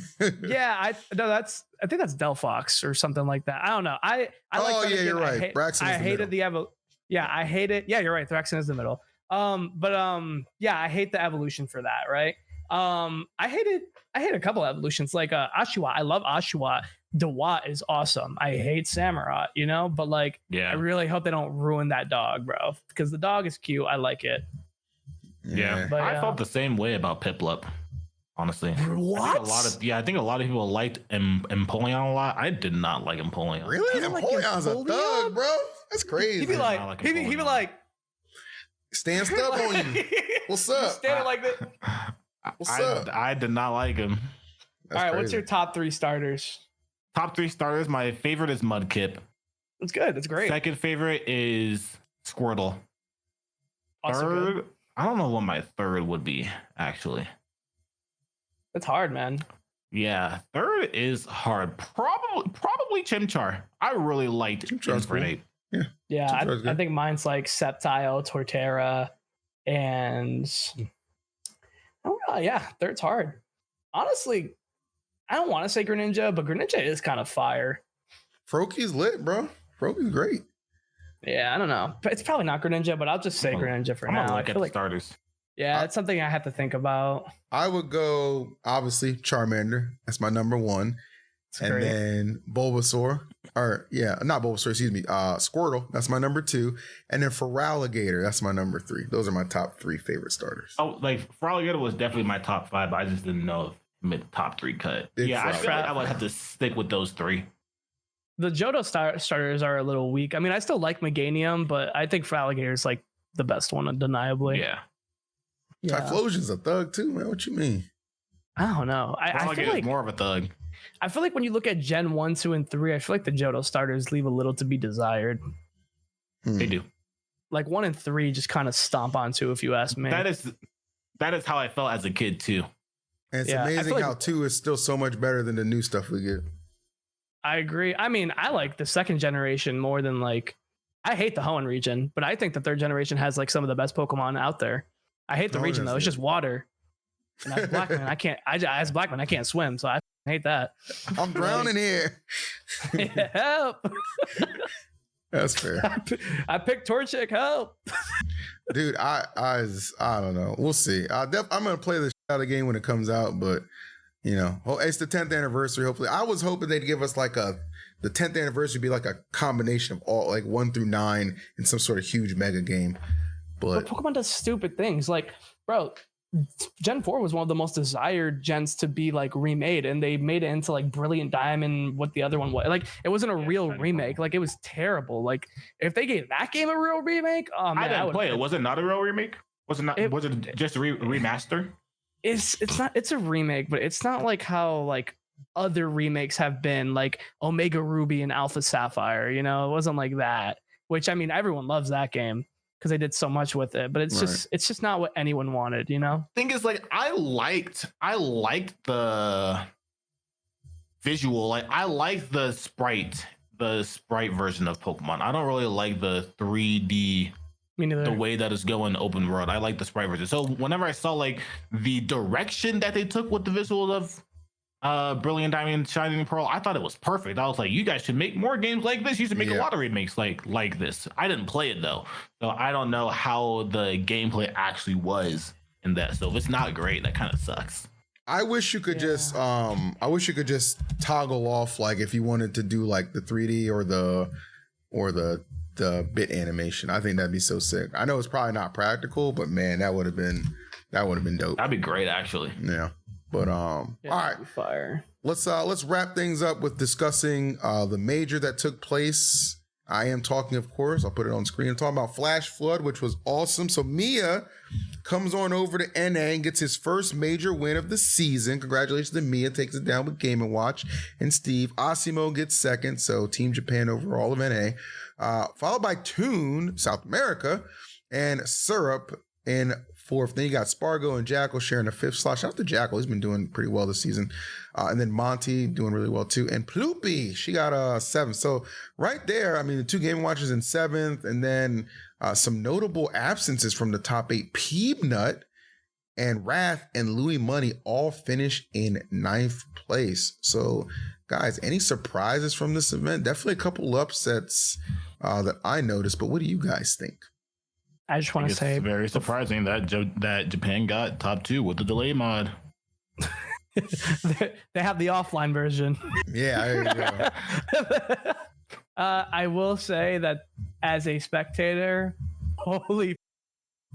Yeah, I think that's Delphox or something like that. I don't know. I like. Oh, yeah, Fennekin. you're right. Braxton is I the hated middle. Yeah, I hate it. Yeah, you're right. Thraxon is the middle. Yeah, I hate the evolution for that. Right. I hate a couple evolutions like Ashua. I love Ashua. Dewat is awesome. I hate Samurott, you know, but like, Yeah, I really hope they don't ruin that dog, bro, because the dog is cute. I like it. Yeah, But, I felt the same way about Piplup. Honestly, What? I think a lot of people liked Empoleon a lot. I did not like Empoleon. Really? You don't like Empoleon's a Empoleon? thug, bro. That's crazy. He'd be I like, like he'd be Empoleon. like, Stand stuck on you. What's up? Standing like that. What's up? I did not like him. That's All right, what's crazy. your top 3 starters? Top 3 starters. My favorite is Mudkip. That's good. That's great. Second favorite is Squirtle. Also Third, good. I don't know what my third would be actually. That's hard, man. Yeah, third is hard. Probably Chimchar. I really liked Chimchar's cool. Infernape. Yeah, Chimchar's I good. think mine's like Sceptile, Torterra, and oh yeah, third's hard. Honestly, I don't want to say Greninja, but Greninja is kind of fire. Froakie's lit, bro. Froakie's great. Yeah, I don't know. It's probably not Greninja, but I'll just say Greninja for I'm gonna now. I look at feel the like starters. yeah, it's something I have to think about. I would go obviously Charmander. That's my number 1. It's And great. then Bulbasaur, or yeah, not Bulbasaur, excuse me, Squirtle, that's my number 2, and then Feraligatr, that's my number 3. Those are my top 3 favorite starters. Oh, like Feraligatr was definitely my top 5, but I just didn't know if mid top 3 cut. Big Yeah, I feel Feraligatr. like I would have to stick with those 3. The Johto starters are a little weak. I mean, I still like Meganium, but I think Feraligatr is like the best one, undeniably. Yeah, Yeah. Typhlosion's a thug too, man. What you mean? I don't know. I Feraligatr feel is like more of a thug. I feel like when you look at Gen 1, 2, and 3, I feel like the Johto starters leave a little to be desired. They do. Like 1 and 3 just kind of stomp onto, if you ask me. That is how I felt as a kid too. And it's Yeah, I amazing feel like- how 2 is still so much better than the new stuff we get. I agree. I mean, I like the second generation more than like I hate the Hoenn region, but I think the third generation has like some of the best Pokemon out there. I hate the Hoenn region is though. It's it. just water. And as a black man, as a black man, I can't swim, so I hate that. I'm drowning here. Help. That's fair. I picked Torchic, help. Dude, I don't know. We'll see. I'm gonna play the shit out of the game when it comes out, but you know, it's the 10th anniversary. Hopefully, I was hoping they'd give us like the 10th anniversary be like a combination of all like 1 through 9 in some sort of huge mega game. But But Pokemon does stupid things. Like, bro, Gen 4 was one of the most desired gens to be like remade, and they made it into like Brilliant Diamond, what the other one was. Like, it wasn't a real Shining remake. Pearl. Like, it was terrible. Like, if they gave that game a real remake, oh man, I didn't would play it. Was it not a real remake? Was it not? It- was it just a remaster? it's not, it's a remake, but it's not like how like other remakes have been, like Omega Ruby and Alpha Sapphire. You know, it wasn't like that. Which I mean, everyone loves that game because they did so much with it, but it's just not what anyone wanted. You know. Thing is, like, I liked the visual. Like, I liked the sprite version of Pokemon. I don't really like the 3D, Me neither. the way that it's going open world. I like the sprite version. So whenever I saw like the direction that they took with the visual of Brilliant Diamond, Shining Pearl, I thought it was perfect. I was like, you guys should make more games like this. You should make a lot of remakes like this. I didn't play it though, so I don't know how the gameplay actually was in that. So if it's not great, that kind of sucks. I wish you could just toggle off like if you wanted to do like the 3D or the bit animation. I think that'd be so sick. I know it's probably not practical, but man, that would have been dope. That'd be great, actually. Yeah. But all right, Fire. let's wrap things up with discussing the major that took place. I am talking, of course, I'll put it on screen. I'm talking about Flash Flood, which was awesome. So Mia comes on over to NA and gets his first major win of the season. Congratulations to Mia, takes it down with Game & Watch. And Steve Asimo gets second, so Team Japan over all of NA. Followed by Toon, South America, and Syrup in fourth. Then you got Spargo and Jackal sharing the fifth slot. Shout out to Jackal. He's been doing pretty well this season. And then Monty doing really well too. And Ploopy, she got seventh. So right there, I mean, the two Game Watchers in seventh. And then some notable absences from the top eight. Peebnut and Wrath and Louis Money all finished in ninth place. So guys, any surprises from this event? Definitely a couple upsets that I noticed. But what do you guys think? I just want to It's say very surprising that that Japan got top 2 with the delay mod. they have the offline version. Yeah, there you go. I will say that as a spectator, holy,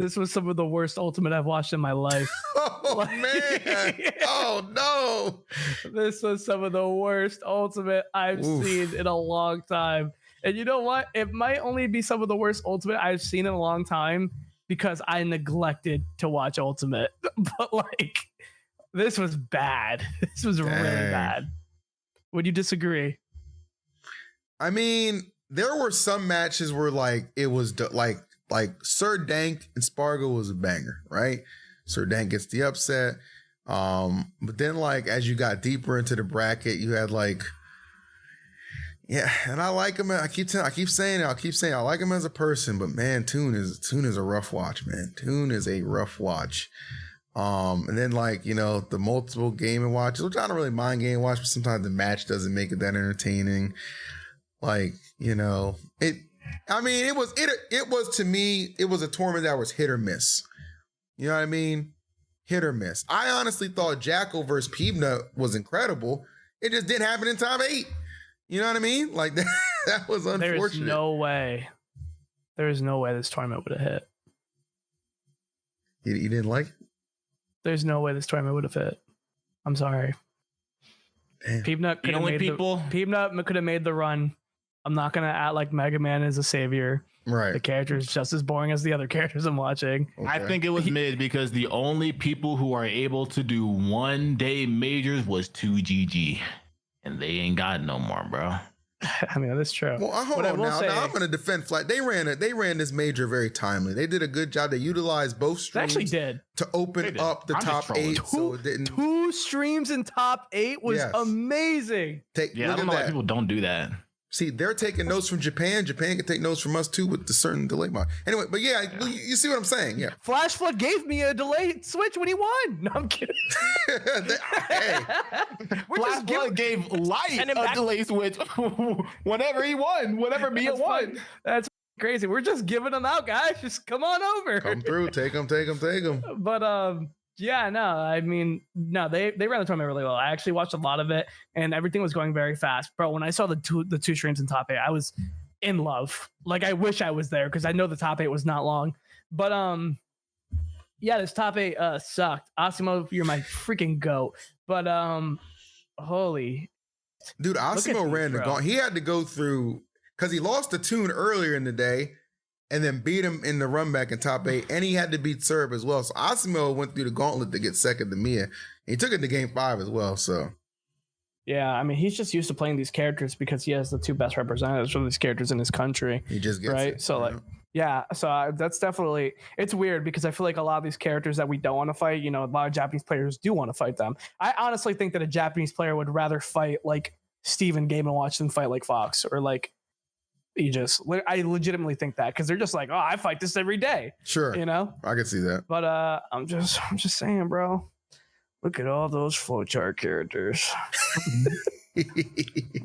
This was some of the worst Ultimate I've watched in my life. Oh man! Oh no! This was some of the worst Ultimate I've Oof. seen in a long time. And you know what? It might only be some of the worst Ultimate I've seen in a long time because I neglected to watch Ultimate. But like, this was bad. This was really Dang. bad. Would you disagree? I mean, there were some matches where like it was like Sir Dank and Spargo was a banger, right? Sir Dank gets the upset. But then like as you got deeper into the bracket, you had like, yeah, and I like him. I keep saying I like him as a person, but man, Toon is a rough watch, man. Toon is a rough watch. And then like, you know, the multiple gaming watches, which I don't really mind game watch, but sometimes the match doesn't make it that entertaining. Like, you know, it was to me, it was a tournament that was hit or miss. You know what I mean? Hit or miss. I honestly thought Jackal versus Peebnut was incredible. It just didn't happen in top 8. You know what I mean? Like that was unfortunate. There's no way this tournament would have hit. You didn't like it? There's no way this tournament would have hit. I'm sorry. Damn. Peebnut could have made the run. I'm not gonna act like Mega Man is a savior. Right. The character is just as boring as the other characters I'm watching. Okay. I think it was mid because the only people who are able to do one-day majors was 2GG. And they ain't got no more, bro. I mean, that's true. Well, hold on now. Now I'm going to defend Flat. They ran this major very timely. They did a good job. They utilized both They streams actually did. to open up the I'm just top trolling. 8, so it didn't Two streams in top 8 was Yes. amazing. take. Yeah, I Look don't at know why that. people don't do that. See, they're taking notes from Japan. Japan can take notes from us too with the certain delay mod. Anyway, but yeah, you see what I'm saying? Yeah. Flash Flood gave me a delayed switch when he won. No, I'm kidding. Hey, We're Flash just Blood giving. gave Light Send him a back. delay switch whenever he won, whenever Mia That's won. fun. That's crazy. We're just giving them out, guys. Just come on over. come through. Take them. But yeah, no, I mean, no, they ran the tournament really well. I actually watched a lot of it, and everything was going very fast. Bro, when I saw the two streams in top 8, I was in love. Like, I wish I was there because I know the top 8 was not long. But yeah, this top 8 sucked. Asimo, you're my freaking goat. But holy, Dude, Asimo these, ran the bro. gauntlet. He had to go through because he lost the Toon earlier in the day and then beat him in the run back in top 8, and he had to beat Serb as well. So Asimo went through the gauntlet to get second to Mia. He took it to game 5 as well. So yeah, I mean, he's just used to playing these characters because he has the 2 best representatives for these characters in his country. he just gets Right, it, so you like know? yeah, so that's definitely, it's weird because I feel like a lot of these characters that we don't want to fight, you know, a lot of Japanese players do want to fight them. I honestly think that a Japanese player would rather fight like Steven Game & Watch than fight like Fox or like Aegis. I legitimately think that because they're just like, oh, I fight this every day, Sure, you know. I can see that. But I'm just saying, bro. Look at all those flowchart characters.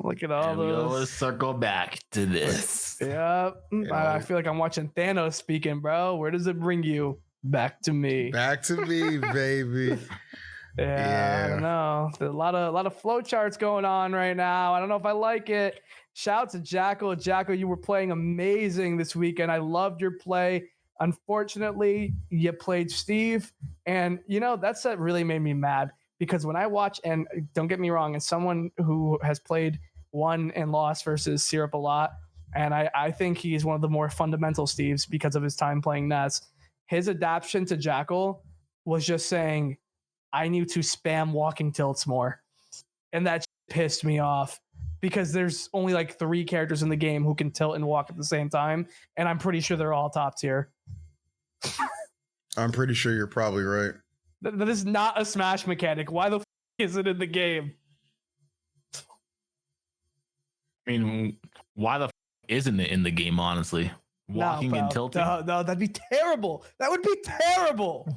Look at all And we those. always circle back to this. Yeah, know, I feel like I'm watching Thanos speaking, bro. Where does it bring you? Back to me. Back to me, baby. Yeah, I don't know. There's a lot of flowcharts going on right now. I don't know if I like it. Shout out to Jackal. Jackal, you were playing amazing this weekend. I loved your play. Unfortunately, you played Steve, and you know that set really made me mad because when I watch, and don't get me wrong, as someone who has played won and lost versus Syrup a lot, and I think he's one of the more fundamental Steves because of his time playing Ness. His adaptation to Jackal was just saying, I need to spam walking tilts more. And that pissed me off because there's only like 3 characters in the game who can tilt and walk at the same time. And I'm pretty sure they're all top tier. I'm pretty sure you're probably right. That is not a Smash mechanic. Why the is it in the game? I mean, why the isn't it in the game, honestly? Walking no, and tilting? No, that'd be terrible. That would be terrible.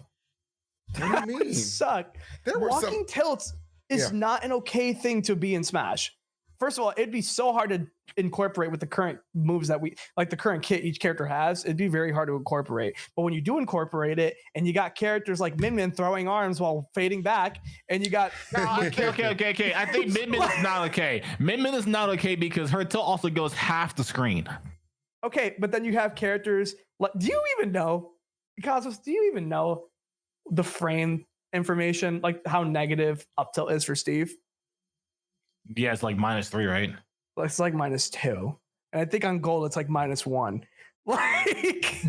What do you That would mean? suck. There were Walking some. tilts is Yeah. not an okay thing to be in Smash. First of all, it'd be so hard to incorporate with the current moves that we like, the current kit each character has. It'd be very hard to incorporate. But when you do incorporate it, and you got characters like Min Min throwing arms while fading back, and you got Okay. I think Min Min is not okay. Min Min is not okay because her tilt also goes half the screen. okay, but then you have characters like, do you even know Cosmos, do you even know the frame information, like how negative up tilt is for Steve? Yeah, it's like -3, right? It's like -2. And I think on gold it's like -1. Like,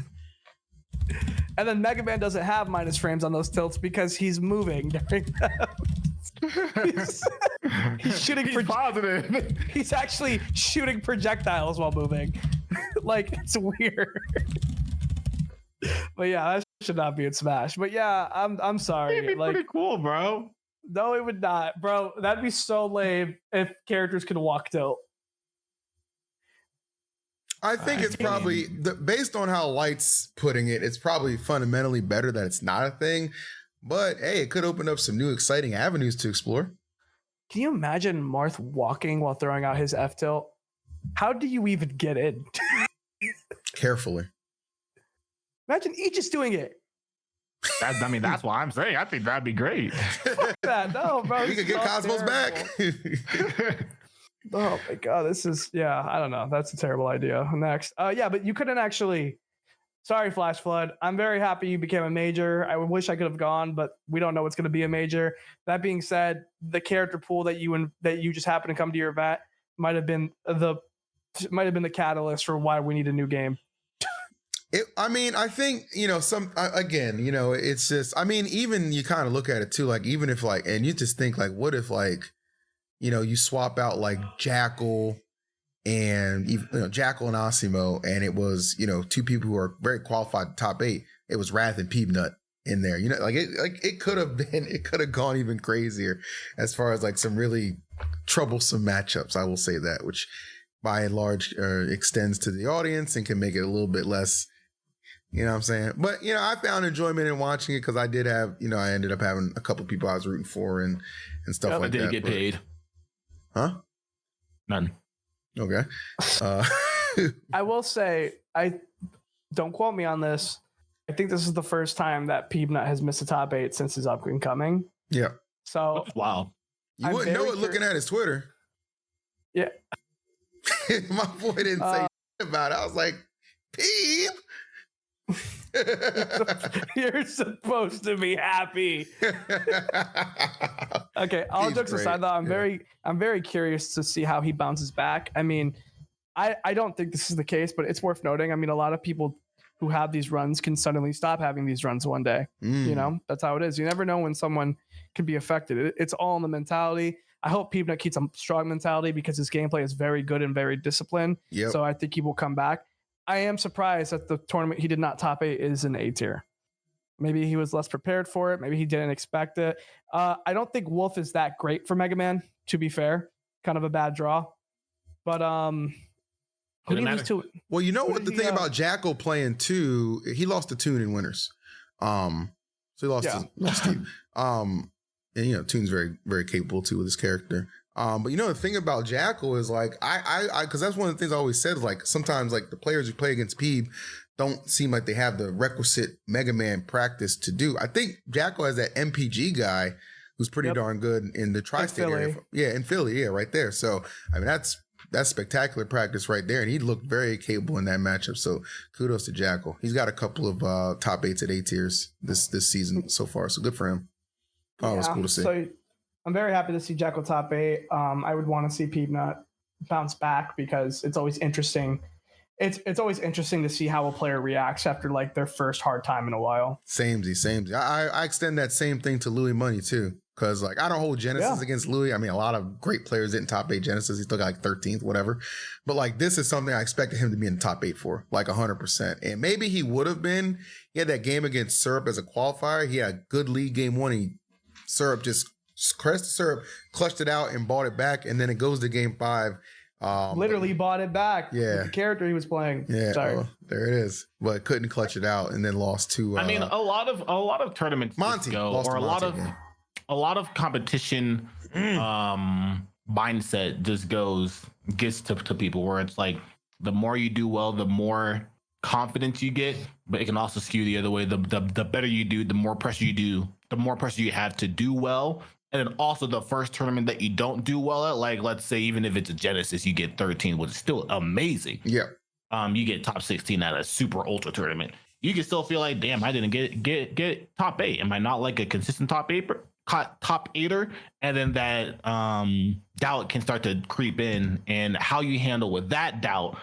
and then Mega Man doesn't have minus frames on those tilts because he's moving during them. He's shooting positive. He's actually shooting projectiles while moving. Like, it's weird. But yeah, that should not be in Smash. But yeah, I'm sorry. It'd be like, pretty cool, bro. No, it would not, bro. That'd be so lame if characters could walk tilt. I think it's probably based on how Light's putting it. It's probably fundamentally better that it's not a thing. But hey, it could open up some new exciting avenues to explore. Can you imagine Marth walking while throwing out his F tilt? How do you even get in? Carefully. Imagine Aegis doing it. I mean, that's why I'm saying I think that'd be great. Fuck that. No, bro. We could get Cosmos back. Oh my god, this is I don't know. That's a terrible idea. Next. Yeah, but you couldn't actually. Sorry, Flash Flood. I'm very happy you became a major. I wish I could have gone, but we don't know what's going to be a major. That being said, the character pool that you just happened to come to your event might have been the catalyst for why we need a new game. I think, it's just, even you kind of look at it too, like, even if like, and you just think like, what if like, you swap out like Jackal and Jackal and Asimo, and it was, two people who are very qualified top 8. It was Wrath and Peanut in there, it could have gone even crazier as far as like some really troublesome matchups. I will say that, which by and large extends to the audience and can make it a little bit less, you know what I'm saying? But, I found enjoyment in watching it because I did have, I ended up having a couple people I was rooting for and stuff like that. I didn't get paid. Huh? None. Okay. I will say, don't quote me on this. I think this is the first time that Peanut has missed a top 8 since his up and coming. Yeah. So wow. You wouldn't know it looking at his Twitter. Yeah. My boy didn't say about it. I was like, Peep. You're supposed to be happy. Okay, all jokes aside, though, I'm very curious to see how he bounces back. I mean, I don't think this is the case, but it's worth noting. I mean, a lot of people who have these runs can suddenly stop having these runs one day. That's how it is. You never know when someone can be affected. It's all in the mentality. I hope Peanut keeps a strong mentality because his gameplay is very good and very disciplined. Yep. So I think he will come back. I am surprised that the tournament he did not top 8 is an A tier. Maybe he was less prepared for it. Maybe he didn't expect it. I don't think Wolf is that great for Mega Man, to be fair. Kind of a bad draw. But who do you lose to? Well, what the thing about Jackal playing too, he lost to Toon in winners. So he lost to Steve. And Toon's very, very capable too with his character. But the thing about Jackal is like I because that's one of the things I always said is like sometimes like the players who play against Peeb don't seem like they have the requisite Mega Man practice to do. I think Jackal has that MPG guy who's pretty darn good in the tri-state area. Yeah, in Philly, right there. So I mean that's spectacular practice right there, and he looked very capable in that matchup. So kudos to Jackal. He's got a couple of top 8s at A tiers this season so far. So good for him. Oh, it was cool to see. So I'm very happy to see Jackal top 8. I would want to see Peanut bounce back because it's always interesting. It's always interesting to see how a player reacts after like their first hard time in a while. Samey. I extend that same thing to Louis Money too, because like I don't hold Genesis against Louis. I mean, a lot of great players didn't top 8 Genesis. He still got like 13th, whatever. But like this is something I expected him to be in the top 8 for, like 100%. And maybe he would have been. He had that game against Syrup as a qualifier. He had a good lead game 1. Syrup just crushed the Syrup, clutched it out, and bought it back. And then it goes to game 5. Literally bought it back. Yeah, with the character he was playing. Yeah, sorry. There it is. But couldn't clutch it out, and then lost to. I mean, a lot of tournaments Monty or a lot of competition mindset just gets to people where it's like the more you do well, the more confidence you get, but it can also skew the other way. The better you do, the more pressure you do, the more pressure you have to do well. And then also the first tournament that you don't do well at, like let's say even if it's a Genesis, you get 13, which is still amazing. Yeah. You get top 16 at a super ultra tournament. you can still feel like, damn, I didn't get top 8. Am I not like a consistent top 8er? And then that doubt can start to creep in, and how you handle with that doubt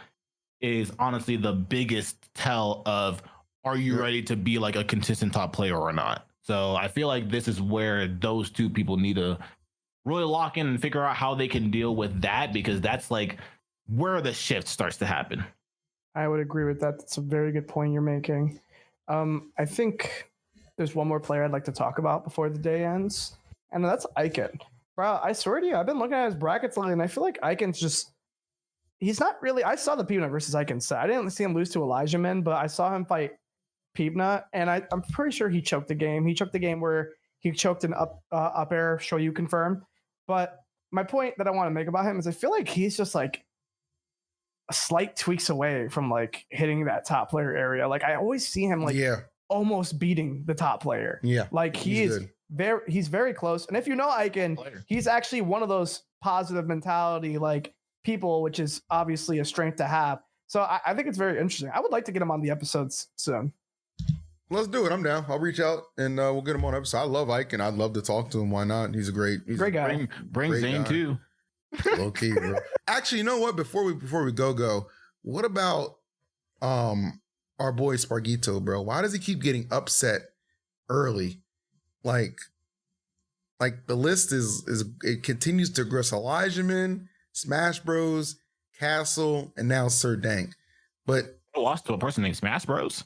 is honestly the biggest tell of, are you ready to be like a consistent top player or not? So I feel like this is where those two people need to really lock in and figure out how they can deal with that, because that's like where the shift starts to happen. I would agree with that. That's a very good point you're making. I think there's one more player I'd like to talk about before the day ends, and that's Icon. Bro, I swear to you, I've been looking at his brackets lately, and I feel like Icon's just, he's not really, I saw the Peanut versus Icon set. I didn't see him lose to Elijah Man, but I saw him fight Peanut, and I'm pretty sure he choked the game. He choked the game where he choked an up air, show you confirm. But my point that I want to make about him is I feel like he's just like a slight tweaks away from like hitting that top player area. Like I always see him like almost beating the top player. Yeah. Like he's very close. And if you know Icon, he's actually one of those positive mentality like people, which is obviously a strength to have. So I think it's very interesting. I would like to get him on the episodes soon. Let's do it. I'm down. I'll reach out and we'll get him on episode. I love Icon. I'd love to talk to him. Why not? He's a great guy. Bring Zane too. Low key, bro. Actually, you know what? Before we go, what about our boy Spargito, bro? Why does he keep getting upset early? Like the list is it continues to progress. Elijah Man, Smash Bros, Castle, and now Sir Dank. But I lost to a person named Smash Bros.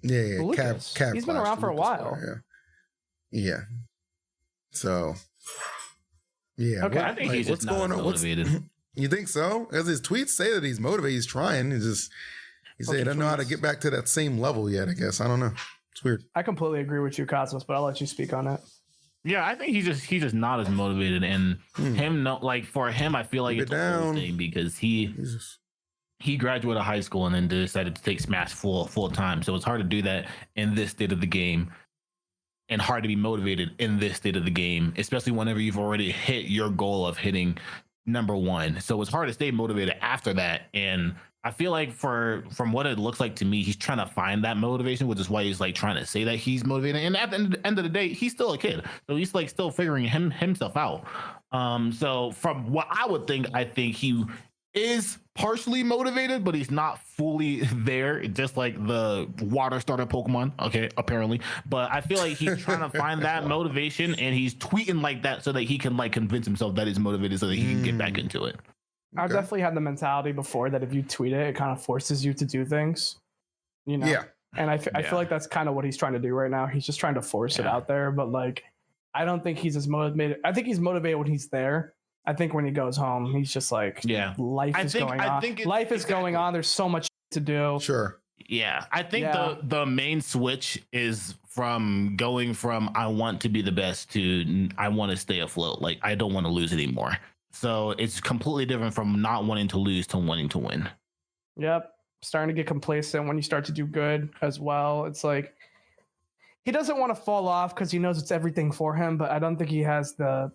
Yeah. Cav he's been around for a while. Yeah. So, yeah. Okay. I think he's just not going on. Motivated. You think so? As his tweets say that he's motivated, he's trying. He said he doesn't know how to get back to that same level yet. I guess I don't know. It's weird. I completely agree with you, Cosmos, but I'll let you speak on it. Yeah, I think he's just not as motivated, and for him, I feel like it's a whole thing because he graduated high school and then decided to take Smash full time. So it's hard to do that in this state of the game, and hard to be motivated in this state of the game, especially whenever you've already hit your goal of hitting number 1. So it's hard to stay motivated after that. And I feel like from what it looks like to me, he's trying to find that motivation, which is why he's like trying to say that he's motivated. And at the end of the day, he's still a kid. So he's like still figuring himself out. So from what I would think, I think he is partially motivated, but he's not fully there, just like the water starter Pokemon. Okay, apparently. But I feel like he's trying to find that motivation, and he's tweeting like that so that he can like convince himself that he's motivated so that he can get back into it. Okay. I've definitely had the mentality before that if you tweet it, it kind of forces you to do things, you know? Yeah. And I feel like that's kind of what he's trying to do right now. He's just trying to force it out there, but like, I don't think he's as motivated. I think he's motivated when he's there. I think when he goes home, he's just like, life is going on. Life is going on. There's so much to do. Sure. Yeah. I think the main switch is from going from I want to be the best to I want to stay afloat. Like, I don't want to lose anymore. So it's completely different from not wanting to lose to wanting to win. Yep. Starting to get complacent when you start to do good as well. It's like he doesn't want to fall off because he knows it's everything for him, but I don't think he has the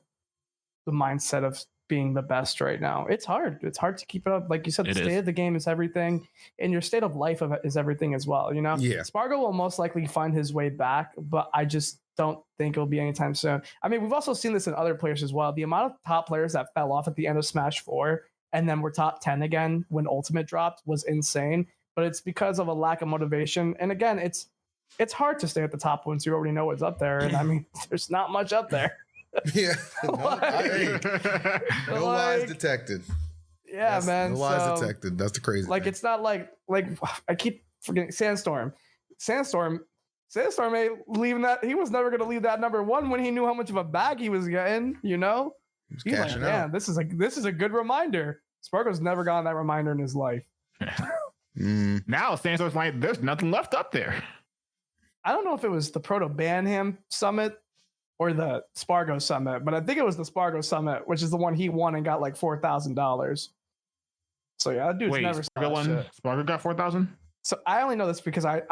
mindset of being the best right now. It's hard. It's hard to keep it up. Like you said, the state of the game is everything, and your state of life is everything as well. You know, Spargo will most likely find his way back, but I just don't think it'll be anytime soon. I mean, we've also seen this in other players as well. The amount of top players that fell off at the end of Smash 4 and then were top 10 again when Ultimate dropped was insane, but it's because of a lack of motivation. And again, it's hard to stay at the top once you already know what's up there. And I mean, there's not much up there. Yeah. No lies detected. Yeah, man. No lies detected. That's the crazy thing. It's not like I keep forgetting Sandstorm ain't leaving that. He was never going to leave that number 1 when he knew how much of a bag he was getting, you know? He's like, man, this is a good reminder. Spargo's never gotten that reminder in his life. Now Sandstorm's like, there's nothing left up there. I don't know if it was the Proto Banham Summit or the Spargo Summit, but I think it was the Spargo Summit, which is the one he won and got like $4,000. So yeah, that dude's never Spargo got 4,000? So I only know this because I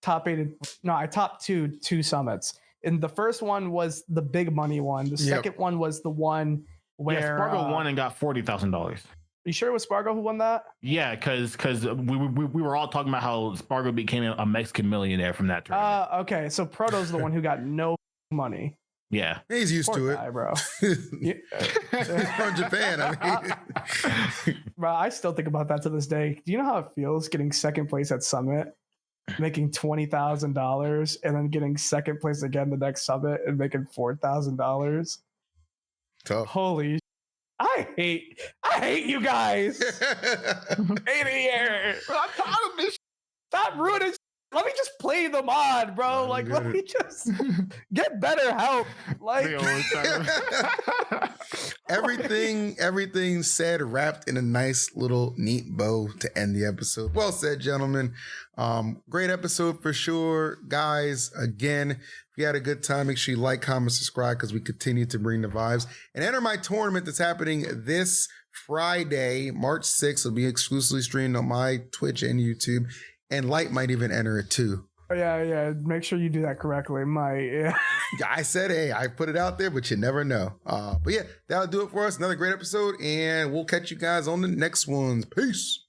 top 2 summits. And the first one was the big money one. The second one was the one where Spargo won and got $40,000. You sure it was Spargo who won that? Yeah, because we were all talking about how Spargo became a Mexican millionaire from that tournament. Okay. So Proto's the one who got no money. Yeah, He's used Poor to guy, it, bro. He's from Japan. I mean, Bro, I still think about that to this day. Do you know how it feels getting second place at Summit, making $20,000, and then getting second place again the next Summit and making $4,000? tough. Holy! I hate you guys. Hate it here. I'm tired of this. Stop ruining. Let me just play the mod, bro. Let me Like, let get me just get better help. Like, everything said, wrapped in a nice little neat bow to end the episode. Well said, gentlemen. Great episode for sure, guys. Again, if you had a good time, make sure you like, comment, subscribe, because we continue to bring the vibes and enter my tournament that's happening this Friday, March 6th. It'll be exclusively streamed on my Twitch and YouTube, and Light might even enter it too. yeah. Make sure you do that correctly. Yeah. I said, hey, I put it out there, but you never know. But yeah, that'll do it for us. Another great episode, and we'll catch you guys on the next ones. Peace.